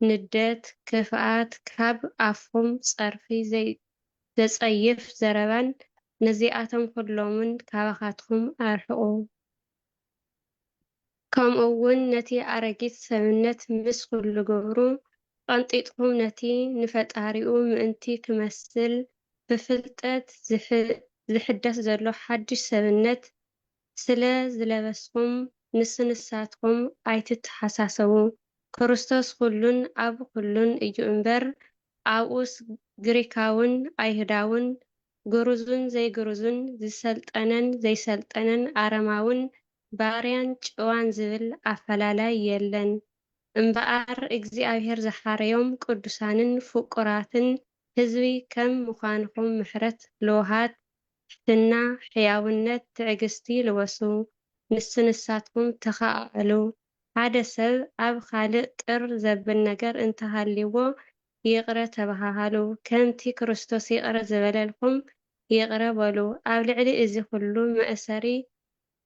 ንደት ክፍኣት ካብ ኣፍኩም ፀርፊ ዘጸይፍ ዘረባን ነዚኣቶም ኩሎምን ካባኻትኩም ኣርሕቑ ከምኡ እውን ነቲ ኣረጊት ሰብነት ምስ ኩሉ ግብሩ ቀንጢጥኩም ነቲ ንፈጣሪኡ ምእንቲ ክመስል ብፍልጠት ዝሕደስ ዘሎ ሓድሽ ሰብነት ስለ ዝለበስኩም ንስንሳትኩም ኣይትተሓሳሰቡ ክርስቶስ ኩሉን ኣብ ኩሉን እዩ እምበር ኣብኡስ ግሪካውን ኣይሁዳውን ግሩዝን ዘይግሩዝን ዝሰልጠነን ዘይሰልጠነን ኣረማውን ባርያን ጭዋን ዝብል ኣፈላላይ የለን እምበኣር እግዚኣብሔር ዝሓረዮም ቅዱሳንን ፍቁራትን ህዝቢ ከም ምዃንኩም ምሕረት ልውሃት ሕትና ሕያውነት ትዕግስቲ ልወሱ ንስንሳትኩም ተኻኣሉ ሓደ ሰብ ኣብ ካልእ ቅር ዘብል ነገር እንተሃልይዎ ይቕረ ተባሃሉ ከምቲ ክርስቶስ ይቕረ ዝበለልኩም ይቕረበሉ። ኣብ ልዕሊ እዚ ኩሉ መእሰሪ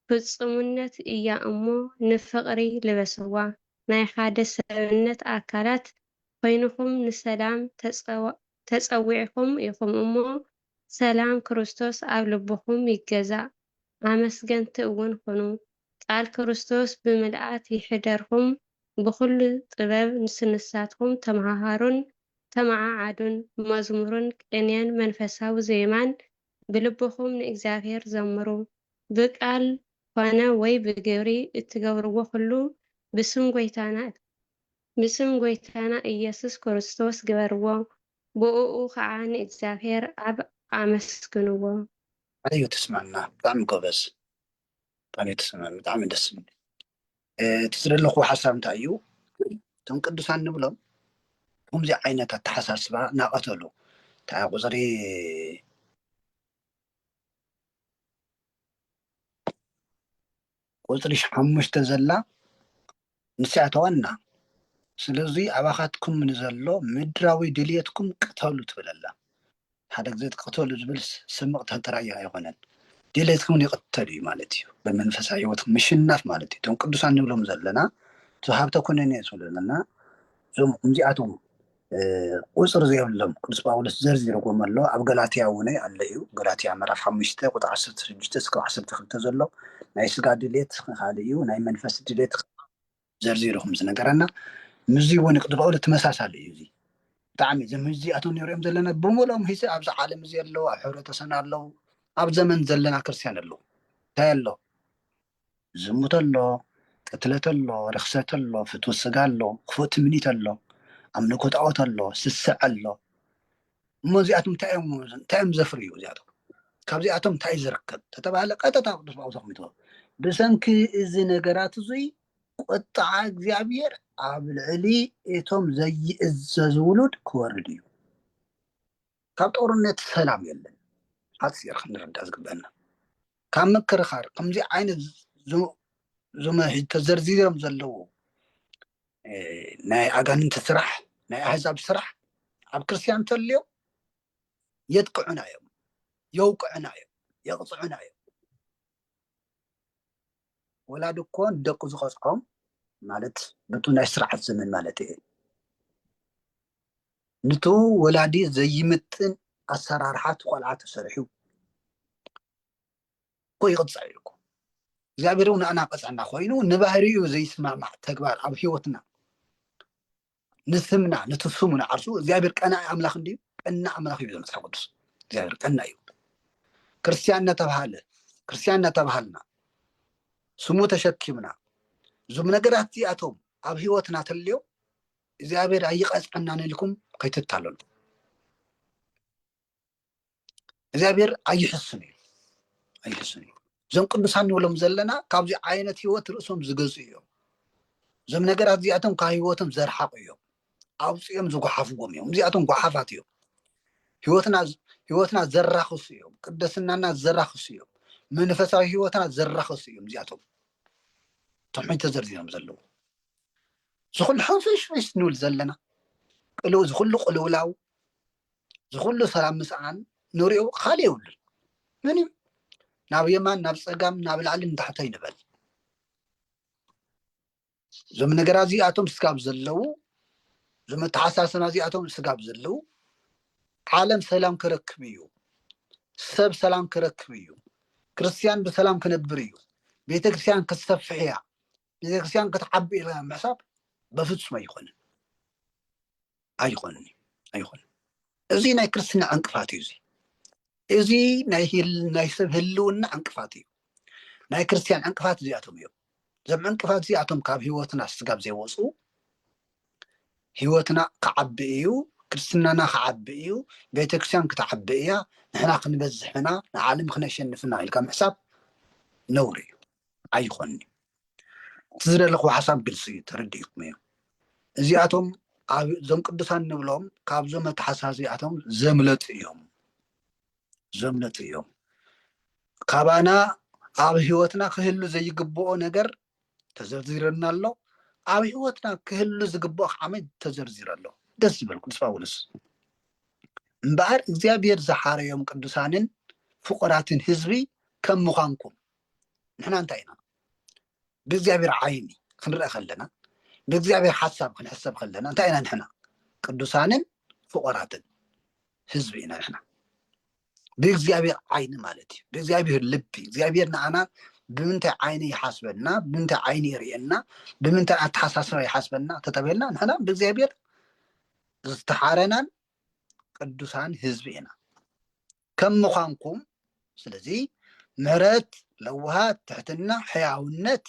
ፍጹምነት እያ እሞ ንፍቕሪ ልበስዋ። ናይ ሓደ ሰብነት ኣካላት ኮይንኩም ንሰላም ተጸዊዕኩም ኢኹም እሞ ሰላም ክርስቶስ ኣብ ልብኩም ይገዛእ። ኣመስገንቲ እውን ኩኑ። ቃል ክርስቶስ ብምልኣት ይሕደርኩም። ብኩሉ ጥበብ ንስንሳትኩም ተመሃሃሩን ተመዓዓዱን። መዝሙርን ቅኔን መንፈሳዊ ዜማን ብልብኩም ንእግዚኣብሔር ዘምሩ። ብቃል ኮነ ወይ ብግብሪ እትገብርዎ ኩሉ ብስም ጎይታና ኢየሱስ ክርስቶስ ግበርዎ። ብእኡ ከዓ ንእግዚኣብሔር ኣብ ኣመስግንዎ። ኣዩ ትስማዕና ብጣዕሚ ጎበዝ ብጣዕሚ ትስማዕ ብጣዕሚ ደስ ዝብል ትዝደለኹ ሓሳብ እንታይ እዩ እቶም ቅዱሳን ንብሎም ከምዚ ዓይነት ኣተሓሳስባ ናቐተሉ እንታይ ቁፅሪ 5 ዘላ ንስያ ተዋና ስለዚ ኣባኻትኩም ንዘሎ ምድራዊ ድልየትኩም ቅተሉ ትብለላ ሓደ ግዜ ትቅተሉ ዝብል ስምቕ ተንተራእያ ኣይኮነን ድልየትኩም ይቅተሉ እዩ ማለት እዩ ብመንፈሳዊ ህይወትኩም ምሽናፍ ማለት እዩ እቶም ቅዱሳን ንብሎም ዘለና ዝሃብተ ኩነኔ ዝብለና እዞም እዚኣቶም ቁፅሪ ዘይብሎም ቅዱስ ጳውሎስ ዘርዚርዎም ኣሎ ኣብ ገላትያ እውን ኣሎ እዩ ገላትያ ምዕራፍ 5 ቁጥሪ 16 እስከ 12 ዘሎ ናይ ስጋ ድሌት ካሊእ እዩ ናይ መንፈስ ድሌት ዘርዚርኩም ዝነገረና ምዚ እውን ቅዱስ ጳውሎስ ተመሳሳሊ እዩ እዚ ብጣዕሚ እዞም እዚኣቶም ንሪኦም ዘለና ብምሎም ሂዘ ኣብዚ ዓለም እዚ ኣለዉ ኣብ ሕብረተሰብና ኣለዉ ኣብ ዘመን ዘለና ክርስትያን ኣለዉ እንታይ ኣሎ ዝሙት ኣሎ ቅትለት ኣሎ ርክሰት ኣሎ ፍትወት ስጋ ኣሎ ክፉእ ትምኒት ኣሎ ኣምልኮ ጣዖት ኣሎ ስስዕ ኣሎ እሞ እዚኣቶም እንታይ እዮም ዘፍርዩ እዚኣቶም ካብዚኣቶም እንታይ ዝርከብ ተተባሃለ ቀጥታ ቅዱስ ጳውሎስ ኣቕሚጥዎ ብሰንኪ እዚ ነገራት እዙይ ቁጣዓ እግዚኣብሔር ኣብ ልዕሊ እቶም ዘይእዘዙ ውሉድ ክወርድ እዩ ካብ ጦርነት ሰላም የለን ሓፂር ክንርዳእ ዝግበአና ካብ ምክርኻር ከምዚ ዓይነት ዞም ተዘርዚሮም ዘለዉ ናይ ኣጋንንቲ ስራሕ ናይ ኣሕዛብ ስራሕ ኣብ ክርስትያን እንተልዮም የጥቅዑና እዮም የውቅዑና እዮም የቕፅዑና እዮም ወላድ እኮ ደቁ ዝቐፅዖም ማለት በቱ ናይ ስርዓት ዘመን ማለት እየ ንቱ ወላዲ ዘይምጥን ኣሰራርሓት ቆልዓ ተሰሪሑ እኮ ይቕፅዕ ኢልኩ እግዚኣብሔር እውን ንኣና ቀፅዕና ኮይኑ ንባህሪኡ ዘይስማማዕ ተግባር ኣብ ሂወትና ንስምና ንትስሙ ንዓርሱ እግዚኣብሔር ቀናኢ ኣምላኽ እንድዩ ቀና ኣምላኽ እዩ መፅሓፍ ቅዱስ እግዚኣብሔር ቀና እዩ ክርስትያን እናተባሃልና ስሙ ተሸኪምና እዞም ነገራት እዚኣቶም ኣብ ሂወትና ተልዮም እግዚኣብሔር ኣይቀፅዐናን ኢልኩም ከይትታለሉ እግዚኣብሔር ኣይሕስን እዩ እዞም ቅዱሳን ንብሎም ዘለና ካብዚ ዓይነት ሂወት ርእሶም ዝገዙ እዮም እዞም ነገራት እዚኣቶም ካብ ሂወቶም ዘርሓቁ እዮም ኣውፅኦም ዝጓሓፍዎም እዮም እዚኣቶም ጓሓፋት እዮም ሂወትና ዘራክሱ እዮም ቅድስናና ዘራክሱ እዮም መንፈሳዊ ሂወትና ዘራክሱ እዮም እዚኣቶም እቶም ሕጂ ተዘርዚሮም ዘለዉ ዝኩሉ ሕንፍሽፍሽ ንብል ዘለና ዝኩሉ ቅልውላው ዝኩሉ ሰላም ምስኣን ንሪኦ ካሊእ የብሉን ምንም ናብ የማን ናብ ፀጋም ናብ ላዕሊ ንታሕተይ ንበል እዞም ነገራት እዚኣቶም ስጋብ ዘለዉ እዞም ኣተሓሳስባ እዚኣቶም ስጋብ ዘለዉ ዓለም ሰላም ክረክብ እዩ ሰብ ሰላም ክረክብ እዩ ክርስትያን ብሰላም ክነብር እዩ ቤተክርስትያን ክትሰፍሕ እያ ቤተክርስትያን ክትዓቢ ኢላ ምሕሳብ በፍጹም ኣይኮነን እዚ ናይ ክርስትና ዕንቅፋት እዩ እዚ ናይ ሰብ ህልውና ዕንቅፋት እዩ ናይ ክርስትያን ዕንቅፋት እዚኣቶም እዮም እዞም ዕንቅፋት እዚኣቶም ካብ ሂወትና ስጋብ ዘይወፁ ሂወትና ክዓቢ እዩ ክርስትናና ክዓቢ እዩ ቤተክርስትያን ክትዓቢ እያ ንሕና ክንበዝሕና ንዓለም ክነሸንፍና ኢልካ ምሕሳብ ነውሪ እዩ ኣይኮንኒ ትዝደለኹ ሓሳብ ግልፂ እዩ ተረዲእኩም እዮም እዚኣቶም እዞም ቅዱሳን ንብሎም ካብዞም ኣተሓሳስባ እዚኣቶም ዘምለጡ እዮም ካባና ኣብ ሂወትና ክህሉ ዘይግብኦ ነገር ተዘርዚረና ኣሎ ኣብ ሂወትና ክህሉ ዝግብኦ ዓመይ ተዘርዚሩ ኣሎ ደስ ዝብል ቅዱስ ጳውሎስ እምበኣር እግዚኣብሔር ዝሓረዮም ቅዱሳንን ፍቁራትን ህዝቢ ከም ምዃንኩም ንሕና እንታይ ኢና ብእግዚአብሔር ዓይኒ ክንርአ ከለና ብእግዚአብሔር ሓሳብ ክንሕሰብ ከለና እንታይ ኢና ንሕና ቅዱሳንን ፍቁራትን ህዝቢ ኢና ንሕና ብእግዚአብሔር ዓይኒ ማለት እዩ ብእግዚአብሔር ልቢ እግዚአብሔር ንዓና ብምንታይ ዓይኒ ይሓስበና ብምንታይ ዓይኒ ይርአና ብምንታይ አተሓሳስባ ይሓስበና ተተበልና ንሕና ብእግዚአብሔር ዝተሓረናን ቅዱሳን ህዝቢ ኢና ከም ምዃንኩም ስለዚ ምህረት ለውሃት ትሕትና ሕያውነት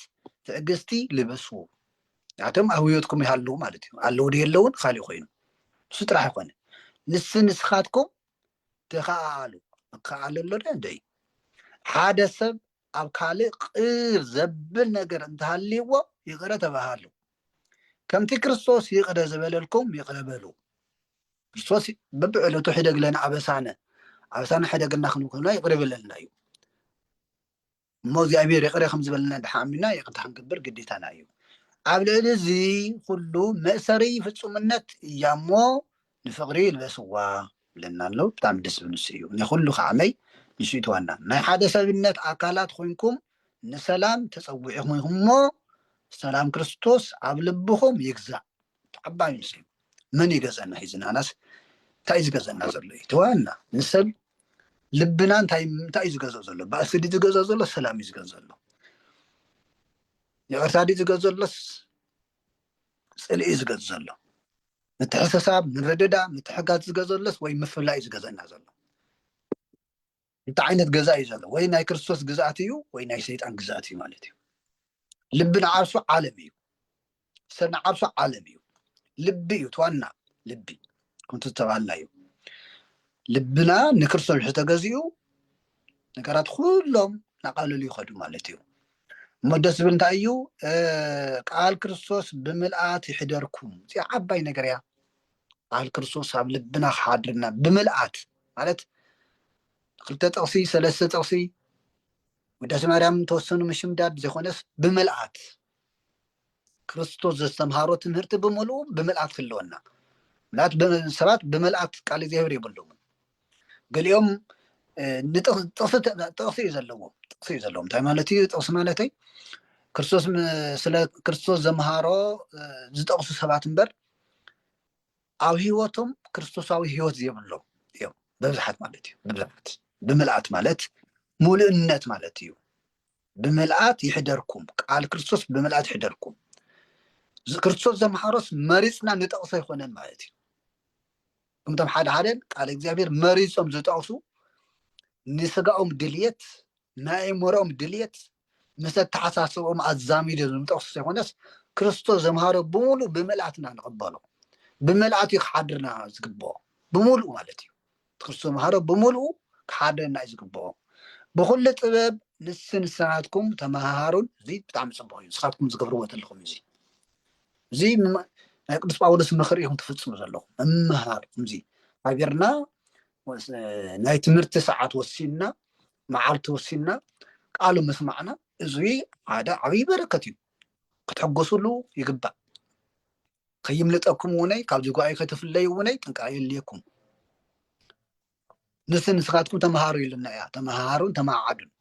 ትዕግስቲ ልበሱ ያቶም ኣብ ህይወትኩም ይሃለዉ ማለት እዩ ኣለዉ የለውን ካሊእ ኮይኑ እሱ ጥራሕ ይኮነ ንስኻትኩም ተኸኣሉ ከኣሉ ኣሎ እንደይ ሓደ ሰብ ኣብ ካልእ ቅር ዘብል ነገር እንተሃልይዎ ይቕረ ተባሃሉ ከምቲ ክርስቶስ ይቕረ ዝበለልኩም ይቕረ በሉ ክርስቶስ በብዕለቱ ሕደግለና ኣበሳነ ሕደግልና ክንኮና ይቕረ ይበለልና እዩ እሞ እግዚኣብሔር ይቕረ ከም ዝበለና ድሓሚና ይቕርታ ክንግብር ግዴታና እዩ ኣብ ልዕሊ እዚ ኩሉ መእሰሪ ፍጹምነት እያ እሞ ንፍቕሪ ልበስዋ ብለና ኣሎ ብጣዕሚ ደስ ዝብል ንሱ እዩ ንኩሉ ከዓመይ ንሱ ይትዋና ናይ ሓደ ሰብነት ኣካላት ኮይንኩም ንሰላም ተፀዊዕኹም እሞ ሰላም ክርስቶስ ኣብ ልብኹም ይግዛእ ዓባይ ንሱ እዩ መን ይገዘአና ሒዝናናስ እንታይ እዩ ዝገዘአና ዘሎ እዩ ትዋና ንሰብ ልብና እንታይ እዩ ዝገዝኦ ዘሎ ባእሲ ዲ ዝገዝኦ ዘሎ ሰላም እዩ ዝገዝኦ ዘሎ ይቕርታ ዲ ዝገዝኦ ዘሎስ ፅልኢ እዩ ዝገዝኦ ዘሎ ምትሕስሳብ ምርድዳ ምትሕጋዝ ዝገዝኦ ዘሎስ ወይ ምፍላይ እዩ ዝገዝአና ዘሎ እንታይ ዓይነት ገዛ እዩ ዘሎ ወይ ናይ ክርስቶስ ግዛእት እዩ ወይ ናይ ሰይጣን ግዛእት እዩ ማለት እዩ ልብና ዓርሱ ዓለም እዩ ሰብና ዓርሱ ዓለም እዩ ልቢ እዩ ትዋና ልቢ ከምቲ ዝተባሃልና እዩ ልብና ንክርስቶስ ዝተገዚኡ ነገራት ኩሎም ናቃለሉ ይኸዱ ማለት እዩ እሞ ደስ ዝብል እንታይ እዩ ቃል ክርስቶስ ብምልኣት ይሕደርኩም እዚ ዓባይ ነገር እያ ቃል ክርስቶስ ኣብ ልብና ክሓድርና ብምልኣት ማለት ክልተ ጥቕሲ ሰለስተ ጥቕሲ ውዳሴ ማርያም ተወሰኑ ምሽምዳድ ዘይኮነስ ብምልኣት ክርስቶስ ዘስተምሃሮ ትምህርቲ ብምልኡ ብምልኣት ክህልወና ሰባት ብምልኣት ቃል እግዚኣብሔር የብሎም ገሊኦም ጥቕሲ እዩ ዘለዎም እንታይ ማለት እዩ ጥቕሲ ማለተይ ስለ ክርስቶስ ዘምሃሮ ዝጠቕሱ ሰባት እምበር ኣብ ሂወቶም ክርስቶሳዊ ሂወት ዘየብሎም እዮም በብዝሓት ማለት እዩ በብዝሓት ብምልኣት ማለት ሙሉእነት ማለት እዩ ብምልኣት ይሕደርኩም ቃል ክርስቶስ ብምልኣት ይሕደርኩም ክርስቶስ ዘምሃሮስ መሪፅና ንጠቕሶ ይኮነን ማለት እዩ ከምቶም ሓደን ቃል እግዚኣብሔር መሪፆም ዝጠቕሱ ንስጋኦም ድልየት ናይ ኣእምሮኦም ድልየት ምስ ኣተሓሳስቦኦም ኣዛሚዶ ዝጠቕሱ ዘይኮነስ ክርስቶስ ዘምሃሮ ብምሉእ ብምልኣትና ንቕበሎ ብምልኣት እዩ ክሓድርና ዝግብኦ ብምሉእ ማለት እዩ ክርስቶስ ዘምሃሮ ብምሉእ ክሓድርና እዩ ዝግብኦ ብኩሉ ጥበብ ንስናትኩም ተመሃሩን እዚ ብጣዕሚ ፅቡቅ እዩ ንስኻትኩም ዝገብርዎ ዘለኹም እዚ ናይ ቅዱስ ጳውሎስ ምክሪ ኢኹም ትፍፅሙ ዘለኹም መምሃር እዚ ሃገርና ናይ ትምህርቲ ሰዓት ወሲንና መዓልቲ ወሲንና ቃሉ ምስማዕና እዚ ሓደ ዓብይ በረከት እዩ ክትሕገሱሉ ይግባእ ከይምልጠኩም እውነይ ካብዚ ጓኢ ከትፍለዩ እውነይ ጥንቃቄ የድልየኩም ንስኻትኩም ተመሃሩ ኢሉና እያ ተመሃሩን ተማዓዱን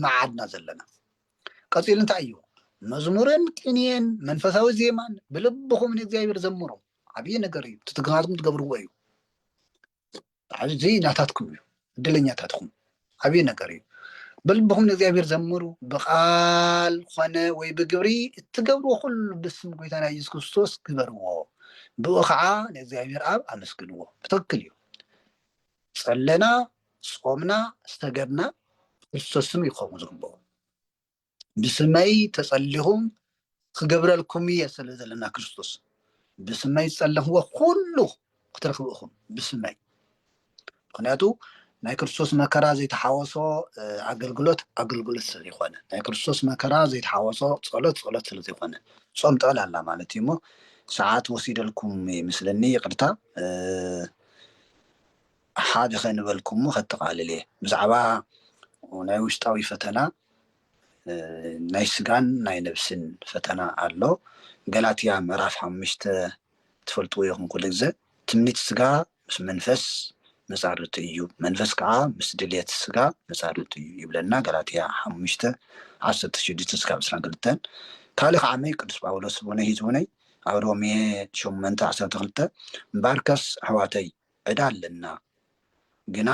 ማዓድና ዘለና ቀፂሉ እንታይ እዩ መዝሙርን ቅንየን መንፈሳዊ ዜማን ብልብኹም ንእግዚአብሔር ዘምሩ ዓብይ ነገር እዩ ትትግናትኩም ትገብርዎ እዩ እዚ ናታትኩም እዩ እድለኛታትኩም ዓብይ ነገር እዩ ብልብኹም ንእግዚአብሔር ዘምሩ ብቃል ኮነ ወይ ብግብሪ እትገብርዎ ኩሉ ብስም ጎይታና ኢየሱስ ክርስቶስ ግበርዎ ብኡ ከዓ ንእግዚአብሔር ኣብ ኣመስግንዎ ብትክክል እዩ ፀለና ጾምና ዝተገድና ክርስቶስ ስም ይኸውን ዝግብኦ ብስመይ ተጸሊኹም ክገብረልኩም እየ ስለ ዘለና ክርስቶስ ብስመይ ዝጸለኽዎ ኩሉ ክትረኽቡ ኢኹም ብስመይ ምክንያቱ ናይ ክርስቶስ መከራ ዘይተሓወሶ ኣገልግሎት ስለዘይኮነ ናይ ክርስቶስ መከራ ዘይተሓወሶ ጸሎት ስለዘይኮነ ጾም ጠቕላላ ማለት እዩ እሞ ሰዓት ወሲደልኩም ይመስለኒ ይቅርታ ሓደ ከንበልኩም ከተቃልል እየ ብዛዕባ ናይ ውሽጣዊ ፈተና ናይ ስጋን ናይ ነብስን ፈተና ኣሎ ገላትያ ምዕራፍ 5 ትፈልጥዎ ኢኹም ኩሉ ግዜ ትምኒት ስጋ ምስ መንፈስ መጻርርቲ እዩ መንፈስ ከዓ ምስ ድሌት ስጋ መጻርርቲ እዩ ይብለና ገላትያ 5:16-22 ካልእ ከዓ መይ ቅዱስ ጳውሎስ እውን ሂዝቡነይ ኣብ ሮሜ 8:12 እምበኣርከስ ኣሕዋተይ ዕዳ ኣለና ግና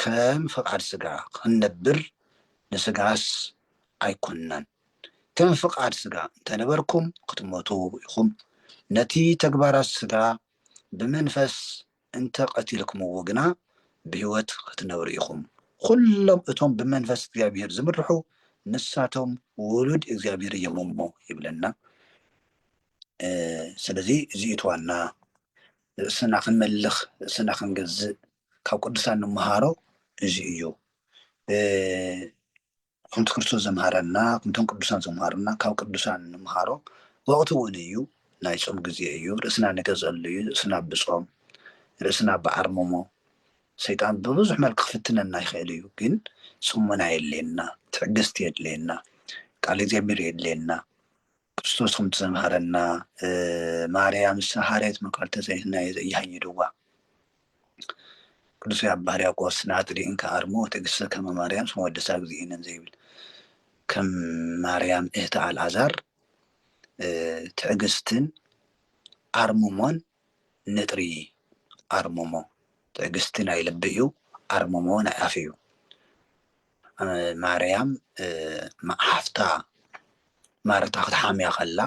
ከም ፍቃድ ስጋ ክንነብር ንስጋስ ኣይኮንናን ከም ፍቃድ ስጋ እንተነበርኩም ክትሞቱ ኢኹም ነቲ ተግባራት ስጋ ብመንፈስ እንተቀቲልኩምዎ ግና ብህይወት ክትነብሩ ኢኹም ኩሎም እቶም ብመንፈስ እግዚአብሔር ዝምርሑ ንሳቶም ውሉድ እግዚአብሔር እዮም እሞ ይብለና ስለዚ እዚ እትዋና ርእስና ክንመልኽ ርእስና ክንገዝእ ካብ ቅዱሳን ንምሃሮ እዚ እዩ ከምቲ ክርስቶስ ዘምሃረና ከምቶም ቅዱሳን ዘምሃረና ካብ ቅዱሳን ንምሃሮ ወቅቲ እውን እዩ ናይ ጾም ግዜ እዩ ርእስና ንገዝአሉ እዩ ርእስና ብጾም ርእስና ብዓርሞሞ ሰይጣን ብብዙሕ መልክ ክፍትነና ይኽእል እዩ ግን ጽሙና የድልየና ትዕግስቲ የድልየና ቃል እግዚአብሔር የድልየና ክርስቶስ ከምቲ ዘምሃረና ማርያም ሃርያት መካልተ ዘይሃይድዋ ቅዱስ አባ ሕርያቆስ ናትሪእን ከአርሞ ትዕግስተ ከመ ማርያም ስመ ወደሳ እግዚእነን ዘይብል ከም ማርያም እህተ አልዓዛር ትዕግስትን አርምሞን ንጥሪ አርምሞ ትዕግስቲ ናይ ልቢ እዩ አርምሞ ናይ አፍ እዩ ማርያም ሓፍታ ማርታ ክትሓምያ ከላ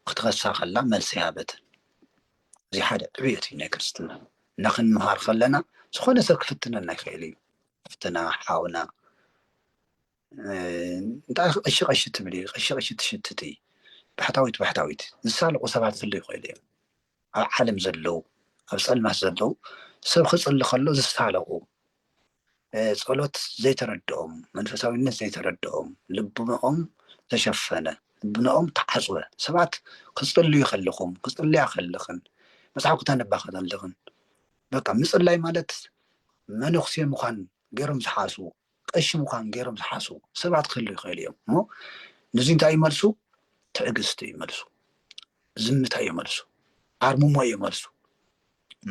ክትኸሳ ከላ መልሲ ሃበት እዚ ሓደ ዕብየት እዩ ናይ ክርስትና እናክንምሃር ከለና ዝኾነ ሰብ ክፍትነና ይኽእል እዩ ፍትና ሓውና እንታይ ቀሺ ቀሺ ትብል ቀሺ ቀሺ ትሽትት ባሕታዊት ዝሳለቁ ሰባት ዘለው ይኽእል እዮም ኣብ ዓለም ዘለው ኣብ ፀልማት ዘለው ሰብ ክፅሊ ከሎ ዝሳለቁ ጸሎት ዘይተረድኦም መንፈሳዊነት ዘይተረድኦም ልብኦም ተሸፈነ ልብኦም ተዓፅወ ሰባት ክፅልዩ ከለኹም ክፅልያ ከለኽን መጽሓፍ ክተነባ ከለኽን በቃ ምጽላይ ማለት መነኩሴ ምዃን ገይሮም ዝሓስቡ ቀሺ ምዃን ገይሮም ዝሓስቡ ሰባት ክህሉ ይኽእል እዮም እሞ ነዚ እንታይ ይመልሱ ትዕግስቲ ይመልሱ ዝምታ ይመልሱ አርምሞ ይመልሱ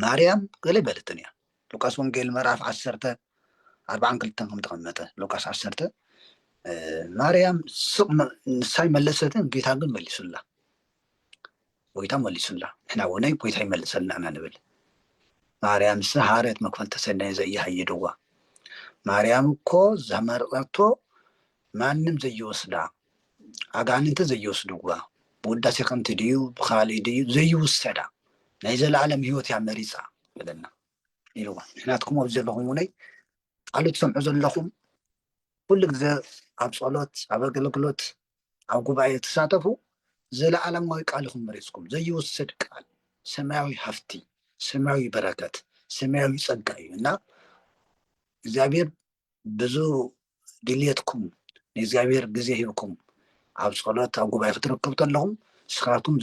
ማርያም ገለ በለትን እያ ሉቃስ ወንጌል ምዕራፍ 10:42 ከም ተቐመጠ ሉቃስ 10 ማርያም ንሳይ መለሰትን ጌታ ግን መሊሱላ ጎይታ መሊሱላ ንሕና ወነይ ጎይታ ይመልሰልና ኢና ንብል ማርያም ሃርያት መክፈልተ ሰናይ ዘይሃይድዋ ማርያም እኮ ዘመረጠቶ ማንም ዘይወስዳ አጋንንት ዘይወስድዋ ብውዳሴ ከንቲ ድዩ ብኻሊእ ድዩ ዘይውሰዳ ናይ ዘለዓለም ህይወት እያ መሪፃ ብለና ኢልዋ ንሕናትኩም ኣብ ዘለኹም እውነይ ቃል ትሰምዑ ዘለኹም ኩሉ ግዜ ኣብ ጸሎት ኣብ ኣገልግሎት ኣብ ጉባኤ ተሳተፉ ዘለዓለማዊ ቃል ኢኹም መሪፅኩም ዘይውሰድ ቃል ሰማያዊ ሃፍቲ ሰማያዊ በረከት ሰማያዊ ጸጋ እዩ እና እግዚአብሔር ብዙ ድልየትኩም ንእግዚአብሔር ግዜ ሂብኩም ኣብ ጸሎት ኣብ ጉባኤ ክትረከቡ ከለኹም ንስኻትኩም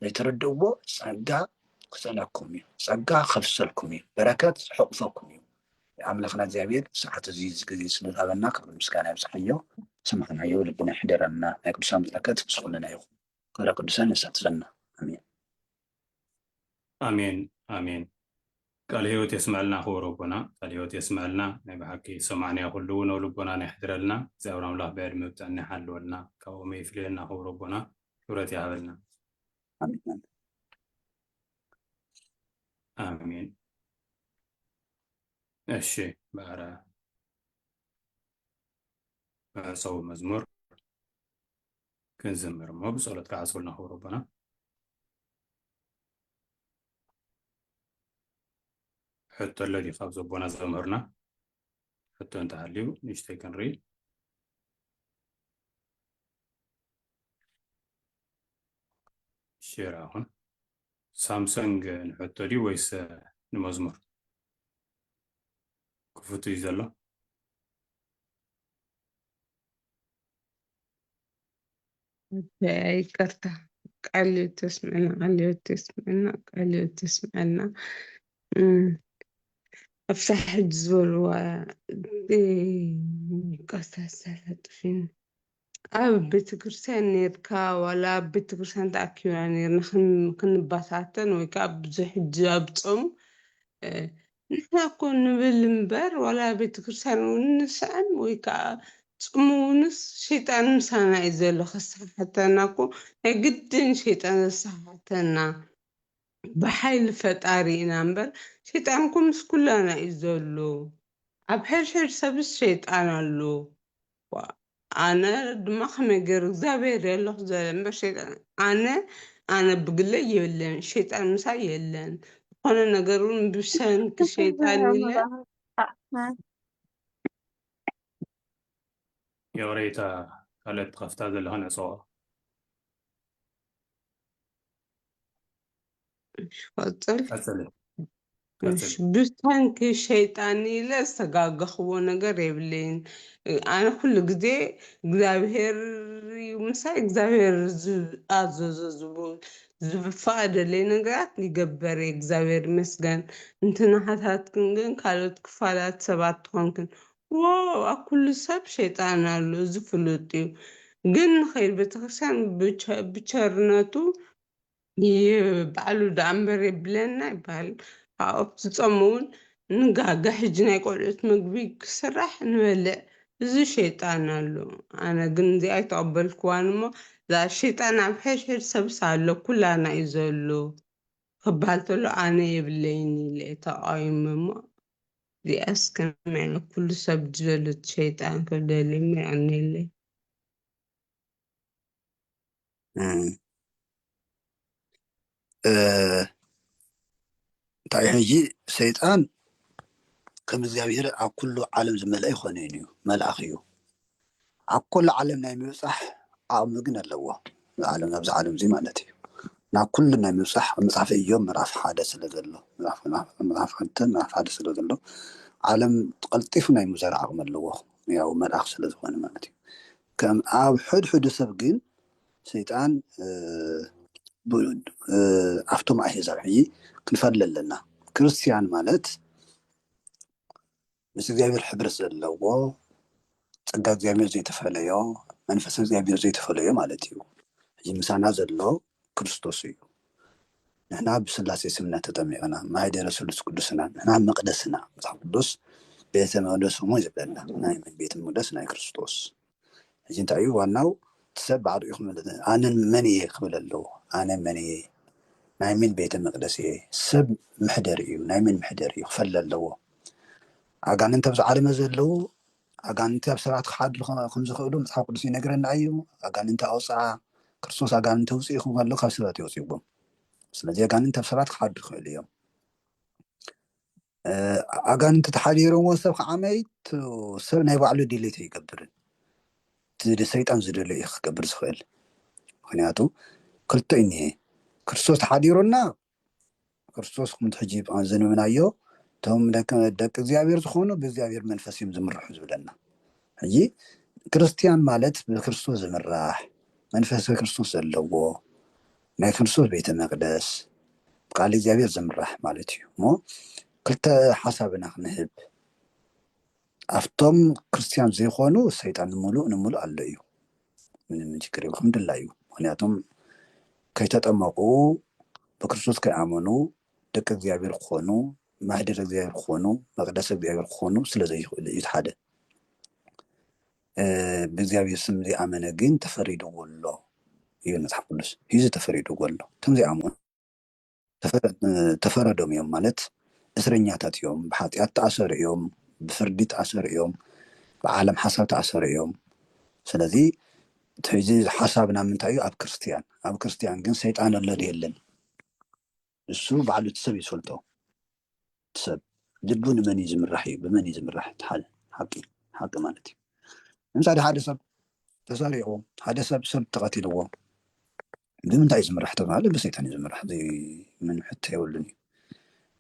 ዘይትርድእዎ ጸጋ ክጸለኩም እዩ ጸጋ ከፍሰልኩም እዩ በረከት ሕቑፈኩም እዩ ኣምላኽና እግዚአብሔር ሰዓት እዚ ግዜ ስለዝሃበና ክብሪ ምስጋና ይብፅሐዮ ሰማዕናዮ ልብና ይሕደረና ናይ ቅዱሳን በረከት ምስኹንና ይኹን ክብረ ቅዱሳን የሳትፈና አሜን አሜን አሜን ቃል ህይወት የስመዐልና ክቡር ኣቦና ቃል ህይወት የስመዐልና ናይ ብሓቂ ሰማዕናዮ ኩሉ እውን ኣብ ልቦናና ይሕድረልና እግዚኣብሔር ኣምላኽ ብዕድመ ብጥዕና ይሓልወልና ካብኦም ይፍልየልና ክቡር ኣቦና ክብረት ይሃበልና አሜን አሜን እሺ ባረ ሰው መዝሙር ክንዝምር እሞ ብጸሎት ክዓጽውልና ክቡር ኣቦና ሕቶ ለዲ ካብ ዘቦና ዘምህርና ሕቶ እንተሃልዩ ንእሽተይ ክንርኢ ሼር አሁን ሳምሰንግ ንሕቶ ድዩ ወይስ ንመዝሙር ክፍቱ እዩ ዘሎ ይቅርታ ቃልዮ ተስምዐና أفتح الزول وقصة سلطفين ኣብ ቤተክርስትያን ነርካ ዋላ ኣብ ቤተክርስትያን ተኣኪብና ነርና ክንባታተን ወይ ከዓ ብዙሕ ሕጂ ኣብ ፆም ንሕና እኮ ንብል እምበር ዋላ ቤተክርስትያን እውን ንስዕም ወይ ከዓ ፆሙ እውንስ ሸይጣን ምሳና እዩ ዘሎ ከሰሓሕተና እኮ ናይ ግድን ሸይጣን ዘሰሓሕተና ብሓይሊ ፈጣሪ ኢና እምበር ሸይጣን እኮ ምስ ኩላና እዩ ዘሎ ኣብ ሕድሕድ ሰብስ ሸይጣን ኣሎ ኣነ ድማ ከመይ ገይሩ እግዚኣብሔር ኣሎ ዘለ እምበር ሸይጣን ኣነ ብግለይ የለን ሸይጣን ምሳይ የለን ዝኾነ ነገር እውን ብሰንኪ ሸይጣን ኢለ የወሬታ ካልኦት ከፍታ ዘለካ ነፅዋ ቀፅል ቀፅል ብሰንኪ ሸይጣን ኢለ ዝተጋገኽዎ ነገር የብለይን ኣነ ኩሉ ግዜ እግዚኣብሔር እዩ ምሳይ እግዚኣብሔር ዝኣዘዞ ዝፈቐደለይ ነገራት ይገበር እየ እግዚኣብሔር ይመስገን እንትናሓታትክን ግን ካልኦት ክፋላት ሰባት ትኾንክን ኣብ ኩሉ ሰብ ሸይጣን ኣሎ እዚ ፍሉጥ እዩ ግን ንኸይድ ቤተክርስትያን ብቸርነቱ ባዕሉ ዳኣ እምበር የብለና ይበሃል ኣብቲ ፆም እውን ንጋጋ ሕጂ ናይ ቆልዑት ምግቢ ክስራሕ ንበልዕ እዚ ሸይጣን ኣሎ ኣነ ግን እዚኣ ኣይተቐበልክዋን እሞ እዛ ሸይጣን ኣብ ሕድሕድ ሰብስ ኣሎ ኩላና እዩ ዘሎ ክበሃል ተሎ ኣነ የብለይኒ ኢለ ተቃዊሙ እሞ እዚኣስ ከመይ ኩሉ ሰብ ዝበለት ሸይጣን ክብደል ኣነ የለይ እንታይ ሕጂ ሰይጣን ከም እግዚኣብሔር ኣብ ኩሉ ዓለም ዝመልአ ይኮነን እዩ መልኣኽ እዩ ኣብ ኩሉ ዓለም ናይ ምብፃሕ ዓቕሚ ግን ኣለዎ ዓለም ኣብዚ ዓለም እዚ ማለት እዩ ናብ ኩሉ ናይ ምብፃሕ መፅሓፈ እዮም ምዕራፍ 1 ስለ ዘሎ ምዕራፍ 2 ምዕራፍ 1 ስለ ዘሎ ዓለም ቀልጢፉ ናይ ምዛር ዓቕሚ ኣለዎ ያው መልኣኽ ስለ ዝኾነ ማለት እዩ ከም ኣብ ሕድሕዱ ሰብ ግን ሰይጣን ኣብቶም ኣሕዛብ ሕጂ ክንፈልጥ ኣለና ክርስቲያን ማለት ምስ እግዚኣብሔር ሕብረት ዘለዎ ፀጋ እግዚኣብሔር ዘይተፈለዮ መንፈስ እግዚኣብሔር ዘይተፈለዮ ማለት እዩ ሕጂ ምሳና ዘሎ ክርስቶስ እዩ ንሕና ብስላሴ ስምና ተጠሚቕና ማህደረ ስሉስ ቅዱስና ንሕና መቅደስና መፅሓፍ ቅዱስ ቤተ መቅደስ እሞ ይብለና ናይ ቤተ መቅደስ ናይ ክርስቶስ ሕጂ እንታይ እዩ ዋናው ሰብ ባዕሉ እዩ ክብል ኣነ መን እየ ክብል ኣለዎ ኣነ መን እየ ናይ ምን ቤተ መቅደስ እየ ሰብ ምሕደር እዩ ናይ ምን ምሕደር እዩ ክፈል ኣለዎ ኣጋንንቲ ኣብዚ ዓለም ዘለዉ ኣጋንንቲ ኣብ ሰባት ክሓድሩ ከም ዝኽእሉ መፅሓፍ ቅዱስ ይነግረና እዩ ኣጋንንቲ ኣውፅኣ ክርስቶስ ኣጋንንቲ ውፅእ ይኹም ከሎ ካብ ሰባት ይወፅዎም ስለዚ ኣጋንንቲ ኣብ ሰባት ክሓድሩ ይኽእሉ እዮም ኣጋንንቲ ተሓዲሮዎ ሰብ ከዓመይት ሰብ ናይ ባዕሉ ድሌት ይገብርን ሰይጣን ዝደልዮ እዩ ክገብር ዝኽእል ምክንያቱ ክልተ እኒሄ ክርስቶስ ተሓዲሩና ክርስቶስ ከምቲ ሕጂ ዘንብናዮ እቶም ደቂ እግዚኣብሔር ዝኾኑ ብእግዚኣብሔር መንፈስ እዮም ዝምርሑ ዝብለና ሕጂ ክርስቲያን ማለት ብክርስቶስ ዝምራሕ መንፈስ ክርስቶስ ዘለዎ ናይ ክርስቶስ ቤተ መቅደስ ብቃል እግዚኣብሔር ዝምራሕ ማለት እዩ እሞ ክልተ ሓሳብና ክንህብ ኣብቶም ክርስቲያን ዘይኮኑ ሰይጣን ንሙሉእ ኣሎ እዩ ምንም ችግር የብሉም ድላ እዩ ምክንያቱም ከይተጠመቁ ብክርስቶስ ከይኣመኑ ደቂ እግዚኣብሔር ክኾኑ ማህደር እግዚኣብሔር ክኾኑ መቅደስ እግዚኣብሔር ክኾኑ ስለዘይኽእሉ እዩ ሓደ ብእግዚኣብሔር ስም ዘይኣመነ ግን ተፈሪድዎ ኣሎ እዩ መፅሓፍ ቅዱስ ሒዙ ተፈሪድዎ ኣሎ እቶም ዘይኣመኑ ተፈረዶም እዮም ማለት እስረኛታት እዮም ብሓጢኣት ተኣሰሩ እዮም ብፍርዲ ተኣሰሩ እዮም ብዓለም ሓሳብ ተኣሰሩ እዮም ስለዚ ሕጂ ሓሳብና ምንታይ እዩ ኣብ ክርስቲያን ግን ሰይጣን ኣሎ የለን እሱ ባዕሉ እቲ ሰብ ይፈልጦ ሰብ ልቡ ንመን እዩ ዝምራሕ እዩ ብመን እዩ ዝምራሕ ሓቂ ማለት እዩ ለምሳሌ ሓደ ሰብ ተሰሪቑ ሓደ ሰብ ተቐቲልዎ ብምንታይ እዩ ዝምራሕ ተባሃለ ብሰይጣን እዩ ዝምራሕ ምን ሕቶ የብሉን እዩ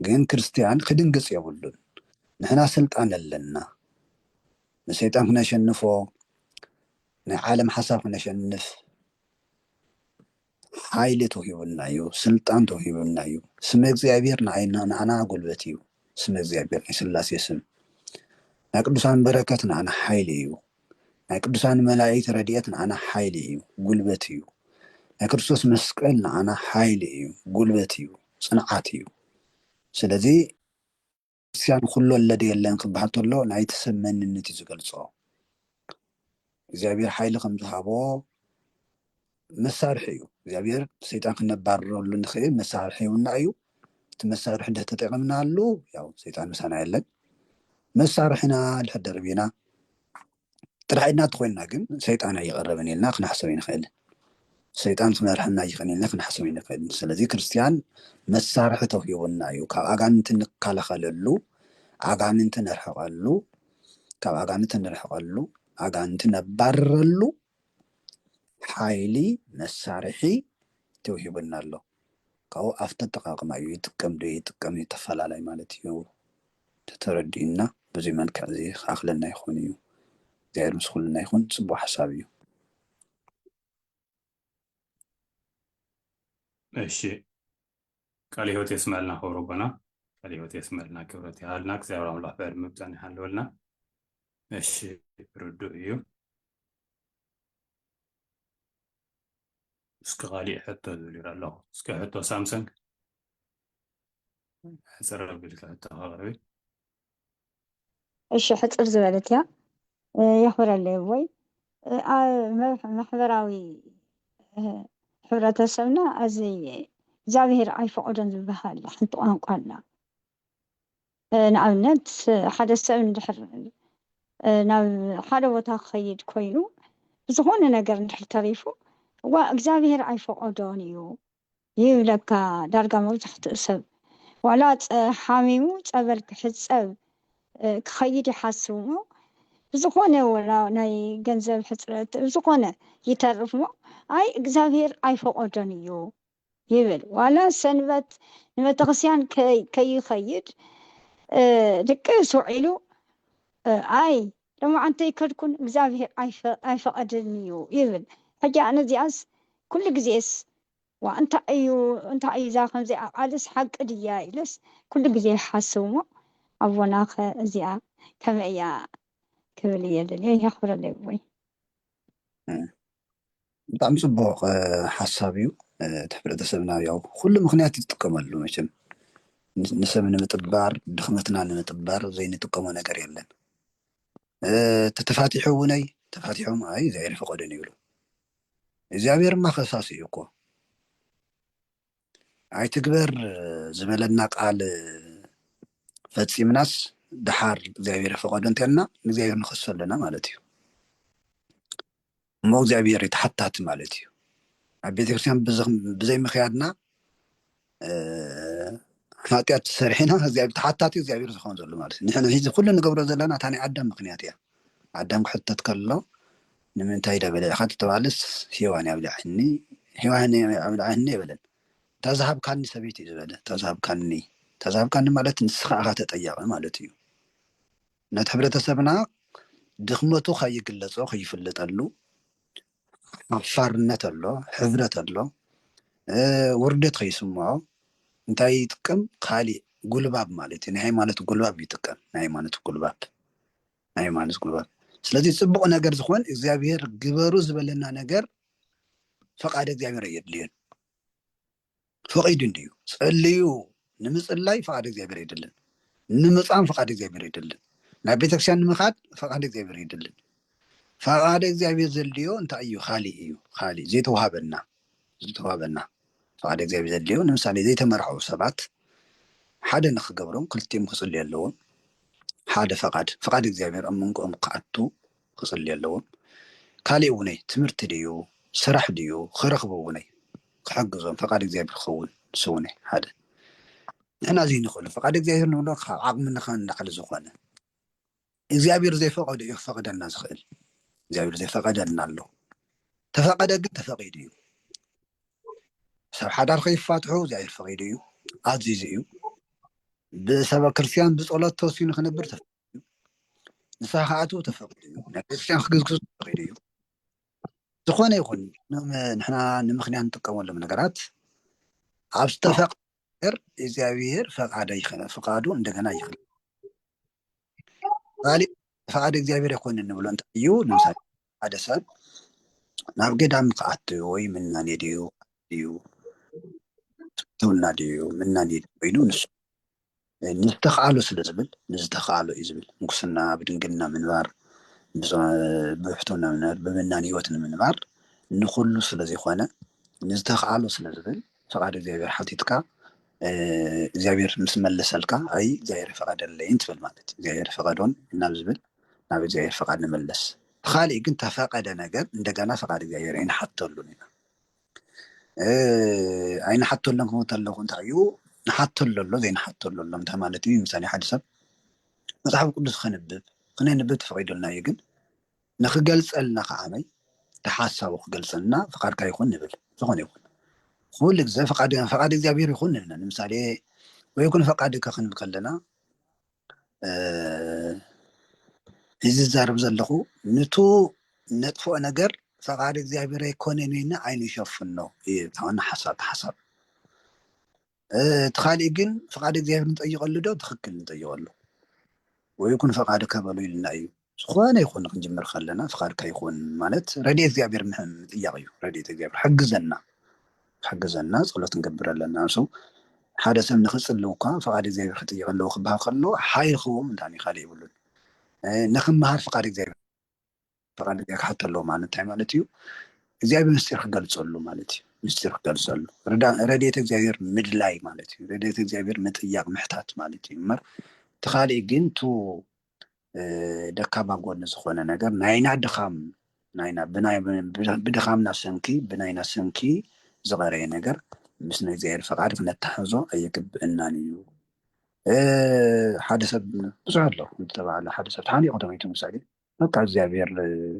ግን ክርስቲያን ክድንግፅ የብሉን ንሕና ስልጣን ኣለና ንሰይጣን ክነሸንፎ ናይ ዓለም ሓሳብ ክነሸንፍ ሓይሊ ተሂቡና እዩ ስልጣን ተሂቡና እዩ ስመ እግዚኣብሔር ንዓና ጉልበት እዩ ስመ እግዚኣብሔር ናይ ስላሴ ስም ናይ ቅዱሳን በረከት ንዓና ሓይሊ እዩ ናይ ቅዱሳን መላእክት ረድኤት ንዓና ሓይሊ እዩ ጉልበት እዩ ናይ ክርስቶስ መስቀል ንዓና ሓይሊ እዩ ጉልበት እዩ ጽንዓት እዩ ስለዚ ክርስቲያን ኩሉ ወለደ የለን ክበሃል ተሎ ናይቲ ሰብ መንነት እዩ ዝገልጾ እግዚአብሔር ሓይሊ ከም ዝሃቦ መሳርሒ እዩ እግዚአብሔር ሰይጣን ክነባርረሉ ንኽእል መሳርሒ ይውና እዩ እቲ መሳርሒ ተጠቂምናሉ ያው ሰይጣን ምሳና የለን መሳርሒና ድሕር ደርቢና ጥራሕ ኢድና ተኮይንና ግን ሰይጣን ኣይቀረበን ኢልና ክንሓስብ ይንኽእል ሰይጣን ክመርሐና ይኽእል ኢልና ክንሓስብ ይንኽእል ስለዚ ክርስቲያን መሳርሒ ተሂቡና እዩ ካብ ኣጋንንት ንከላኸለሉ ኣጋንንት ነርሕቐሉ ካብ ኣጋንንት ንርሕቐሉ ኣጋንንት ነባርረሉ ሓይሊ መሳርሒ ተሂቡና ኣሎ ካብኡ ኣፍቲ ኣጠቃቅማ እዩ ይጥቀም ዶ ይጥቀም ተፈላላይ ማለት እዩ ተተረዲእና በዙይ መልክዕ እዚ ክኣክለና ይኹን እዩ እግዚአብሔር ምስ ኩልና ይኹን ጽቡቅ ሓሳብ እዩ እሺ ቃል ሕይወት የስመዐልና ክብረቦና ቃል ሕይወት የስመዐልና ክብረት ይሃልና እግዚአብሔር አምላክ በዕድ ምብፃን ይሃለወልና እሺ ርዱእ እዩ እስኪ ካሊእ ሕቶ ዝብል ይረአ ኣለኹ እስኪ ሕቶ ሳምሰንግ ሕፅር ኣቢልካ ሕቶ ከቕርቢ እሺ ሕፅር ዝበለት እያ የኽብረለይ ወይ ማሕበራዊ ሕብረተሰብና እዚ እግዚአብሔር ኣይፈቀዶን ዝበሃል ሓንቲ ቋንቋ ኣላ ንኣብነት ሓደ ሰብ እንድሕር ናብ ሓደ ቦታ ክኸይድ ኮይኑ ዝኾነ ነገር እንድሕር ተሪፉ ዋ እግዚአብሔር ኣይፈቀዶን እዩ ይብለካ ዳርጋ መብዛሕትኡ ሰብ ዋላ ሓሚሙ ፀበል ክሕፀብ ክኸይድ ይሓስብ እሞ ብዝኾነ ወላ ናይ ገንዘብ ሕፅረት ብዝኾነ ይተርፍ እሞ ኣይ እግዚአብሔር ኣይፈቀዶን እዩ ይብል ዋላ ሰንበት ንቤተክርስትያን ከይኸይድ ድቅስ ውዒሉ ኣይ ሎማዓንቲ ይከድኩን እግዚአብሔር ኣይፈቀድን እዩ ይብል ሕጂ ኣነ እዚኣስ ኩሉ ግዜስ ዋ እንታይ እዩ እዛ ከምዚ ቃልስ ሓቂ ድያ ኢለስ ኩሉ ግዜ ይሓስብ እሞ ኣቦና ኸ እዚኣ ከመይ እያ ክብል እየ ደልየ የኽብረለይ ወይ ብጣዕሚ ጽቡቅ ሓሳብ እዩ እቲ ሕብረተሰብና ያው ኩሉ ምክንያት ይጥቀመሉ መቸም ንሰብ ንምጥባር ድኽመትና ንምጥባር ዘይንጥቀሞ ነገር የለን ተተፋቲሑ እውነይ ተፋቲሖም ኣይ እግዚአብሔር ይፈቀዶን ይብሉ እግዚአብሔርማ ከሳሲ እዩ እኮ ኣይትግበር ዝበለና ቃል ፈፂምናስ ድሓር እግዚአብሔር ይፈቀዶ እንተልና እግዚአብሔር ንኸሶ ኣለና ማለት እዩ እሞ እግዚአብሔር ይተሓታት ማለት እዩ ኣብ ቤተክርስትያን ብዘይ ምክያድና ሓጢአት ሰሪሕና እግዚአብሔር ተሓታት እግዚአብሔር ዝኸውን ዘሎ ማለት እዩ ንሕና ሕዚ ኩሉ ንገብሮ ዘለና እታ ናይ ኣዳም ምክንያት እያ ኣዳም ክሕተት ከሎ ንምንታይ ደበለዕካ ትተባሃልስ ሔዋን ያብልዐኒ ሔዋን ያብልዐኒ የበለን ተዛሃብካኒ ሰበይቲ እዩ ዝበለ ተዛሃብካኒ ማለት ንስኻ ኢኻ ተጠያቂ ማለት እዩ ነቲ ሕብረተሰብና ድኽመቱ ከይግለፆ ከይፍለጠሉ ሓፋርነት ኣሎ ሕብረት ኣሎ ውርደት ከይስምዖ እንታይ ይጥቀም ካሊእ ጉልባብ ማለት እዩ ናይ ሃይማኖት ጉልባብ ይጥቀም ናይ ሃይማኖት ጉልባብ ስለዚ ጽቡቅ ነገር ዝኮን እግዚአብሔር ግበሩ ዝበለና ነገር ፈቃድ እግዚአብሔር የድልየን ፈቂዱ እንድዩ ጸልዩ ንምጽላይ ፈቃድ እግዚአብሔር አይደለን ንምጻም ፈቃድ እግዚአብሔር አይደለን ናይ ቤተክርስቲያን ንምኻድ ፈቃድ እግዚአብሔር አይደለን ፈቃድ እግዚአብሔር ዘልዮ እንታይ እዩ ካሊእ ዘይተዋሃበና ፈቃድ እግዚአብሔር ዘልዮ ንምሳሌ ዘይተመርሑ ሰባት ሓደ ንክገብሮም ክልቲኦም ክጽልዩ ኣለዎም ሓደ ፈቃድ እግዚአብሔር ኣብ መንጎኦም ክኣቱ ክጽልዩ ኣለዎም ካሊእ እውነይ ትምህርቲ ድዩ ስራሕ ድዩ ክረኽቡ እውነይ ክሕግዞም ፈቃድ እግዚአብሔር ክኸውን ንስውነ ሓደ ንሕና እዚ ንኽእሉ ፈቃድ እግዚአብሔር ንብሎ ካብ ዓቕምና ንላዕሊ ዝኾነ እግዚአብሔር ዘይፈቀዶ እዩ ክፈቅደና ዝኽእል እግዚአብሔር ዘይፈቀደልና ኣሎ ተፈቀደ ግን ተፈቂዱ እዩ ሰብ ሓዳር ከይፋትሑ እግዚአብሔር ፈቂዱ እዩ ኣዚዙ እዩ ብሰበ ክርስቲያን ብጸሎት ተወሲኑ ክነብር ተፈቂዱ እዩ ንስሓ ከኣቱ ተፈቂዱ እዩ ናይ ክርስቲያን ክግዝግዙ ተፈቂዱ እዩ ዝኾነ ይኹን ንሕና ንምክንያት ንጥቀመሎም ነገራት ኣብ ዝተፈቀደ እግዚአብሔር ፈቃዱ እንደገና ይኽእል ካሊእ ፈቃድ እግዚአብሔር ኣይኮነን ንብሎ እንታይ እዩ ንምሳሌ ሓደ ሰብ ናብ ገዳም ክኣትዩ ወይ ምናን ድዩ ትውልና ድዩ ምናን ኮይኑ ንሱ ንዝተኸኣሎ ስለ ዝብል ንዝተኸኣሎ እዩ ዝብል ንጉስና ብድንግልና ምንባር ብሕትውና ምንባር ብምናን ሂወት ንምንባር ንኩሉ ስለ ዘይኮነ ንዝተኸኣሎ ስለ ዝብል ፈቃድ እግዚኣብሔር ሓቲትካ እግዚኣብሔር ምስ መለሰልካ ኣይ እግዚኣብሔር ፈቀደለይን ትብል ማለት እዩ እግዚኣብሔር ፈቀዶን ናብ ዝብል ናብ እግዚኣብሔር ፈቃድ ንመለስ ካሊእ ግን ተፈቀደ ነገር እንደገና ፈቃድ እግዚኣብሔር ኣይንሓተሉን ኢና ኣይንሓተሎም ክመት ኣለኹ እንታይ እዩ ንሓተሉ ኣሎ ዘይንሓተሉ ኣሎ እንታይ ማለት እዩ ምሳሌ ሓደ ሰብ መፅሓፍ ቅዱስ ክነንብብ ተፈቂዱልና እዩ ግን ንክገልፀልና ከዓመይ ተሓሳቡ ክገልፀልና ፈቃድካ ይኹን ንብል ዝኾነ ይኹን ኩሉ ግዜ ፈቃድ እግዚኣብሔር ይኹን ንብልና ንምሳሌ ወይኩን ፈቃድካ ክንብል ከለና እዚ ዝዛረብ ዘለኹ ነቱ ነጥፎ ነገር ፈቃድ እግዚኣብሔር ኣይኮነን ኢልና ዓይኑ ይሸፍኖ እዩ ታውና ሓሳብ ተኻሊእ ግን ፈቃድ እግዚኣብሔር ንጠይቀሉ ዶ ትክክል ንጠይቀሉ ወይኩን ፈቃድካ በሉ ኢልና እዩ ዝኾነ ይኹን ክንጅምር ከለና ፈቃድካ ይኹን ማለት ረድኤት እግዚኣብሔር ምጥያቅ እዩ ረድኤት እግዚኣብሔር ሕግዘና ፀሎት ንገብር ኣለና ሰው ሓደ ሰብ ንክፅልው እኳ ፈቃድ እግዚኣብሔር ክጥይቅ ኣለዎ ክበሃል ከሎ ሓይል ክህቦም እንታይ ካሊእ ይብሉን ንክመሃር ፈቃድ እግዚኣብሔር ክሓተ ኣለዎ ማለት እንታይ ማለት እዩ እግዚኣብሔር ምስጢር ክገልፀሉ ማለት እዩ ምስጢር ክገልፀሉ ረድኤት እግዚኣብሔር ምድላይ ማለት እዩ ረድኤት እግዚኣብሔር ምጥያቅ ምሕታት ማለት እዩ እምበር ተኻሊእ ግን ቱ ደካማ ጎኒ ዝኾነ ነገር ናይና ድኻም ናይና ብድኻምና ሰንኪ ብናይና ሰንኪ ዝቐረየ ነገር ምስ ናይ እግዚኣብሔር ፈቃድ ክነተሓሕዞ ኣይግብእናን እዩ ሓደ ሰብ ብዙሕ ኣሎ ዝተባሃለ ሓደ ሰብ ተሓኒቑ ተመይቱ ምሳሌ በቃ እግዚኣብሔር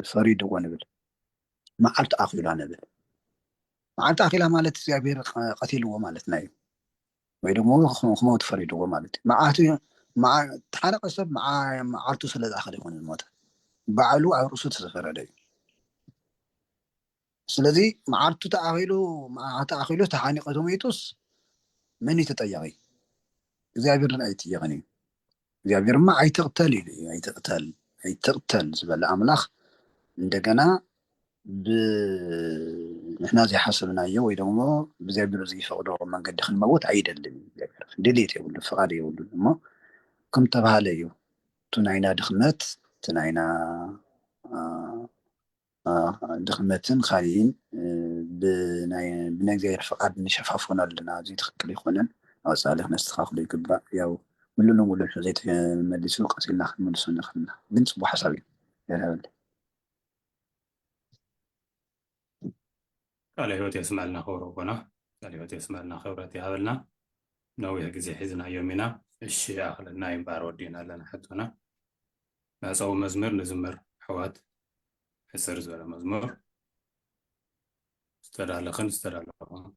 ፈሪድዎ ንብል መዓልቲ ኣኺላ ንብል መዓልቲ ኣኺላ ማለት እግዚኣብሔር ቀቲልዎ ማለትና እዩ ወይ ደግሞ ክመውት ፈሪድዎ ማለት እዩ ተሓነቀ ሰብ መዓልቱ ስለ ዝኣኸለ ይኮነ ዝሞተ ባዕሉ ኣብ ርእሱ ተዘፈረደ እዩ ስለዚ መዓልቱ ተኣኺሉ ተሓኒቀ ተመይቱስ መን እዩ ተጠያቂ እግዚኣብሔር ኣይጥየቅን እዩ እግዚኣብሔር ማ ኣይትቕተል ኢሉ እዩ ኣይትቕተል ዝበለ ኣምላኽ እንደገና ንሕና ዘይሓሰብናዮ ወይ ደግሞ ብእግዚኣብሔር ዘይፈቅዶ መንገዲ ክንመውት ኣይደልን እግዚኣብሔር ድሌት የብሉ ፍቃድ የብሉን እሞ ከም ተባሃለ እዩ እቲ ናይና ድኽመት እቲ ናይና ድኽመትን ካሊእን ብናይ እግዚኣብሔር ፈቃድ ንሸፋፍኖ ኣለና እዚ ትክክል ኣይኮነን ኣወፃሊ ክነስተኻኽሎ ይግባእ ያው ሙሉ ንሙሉ ዘይተመሊሱ ቀሲልና ክንመልሶ ንኽእልና ግን ፅቡቅ ሓሳብ እዩ ይረአየኒ ቃለ ሕይወት የስመዐልና ክብሮ ቦና ቃለ ሕይወት የስመዐልና ክብረት ይሃበልና ነዊሕ ግዜ ሒዝናዮም ኢና እሺ ኣኽለና ይምባር ወዲና ኣለና ሕቶና መፀዊ መዝሙር ንዝምር ሕዋት ሕፅር ዝበለ መዝሙር ዝተዳለኽን ዝተዳለኹን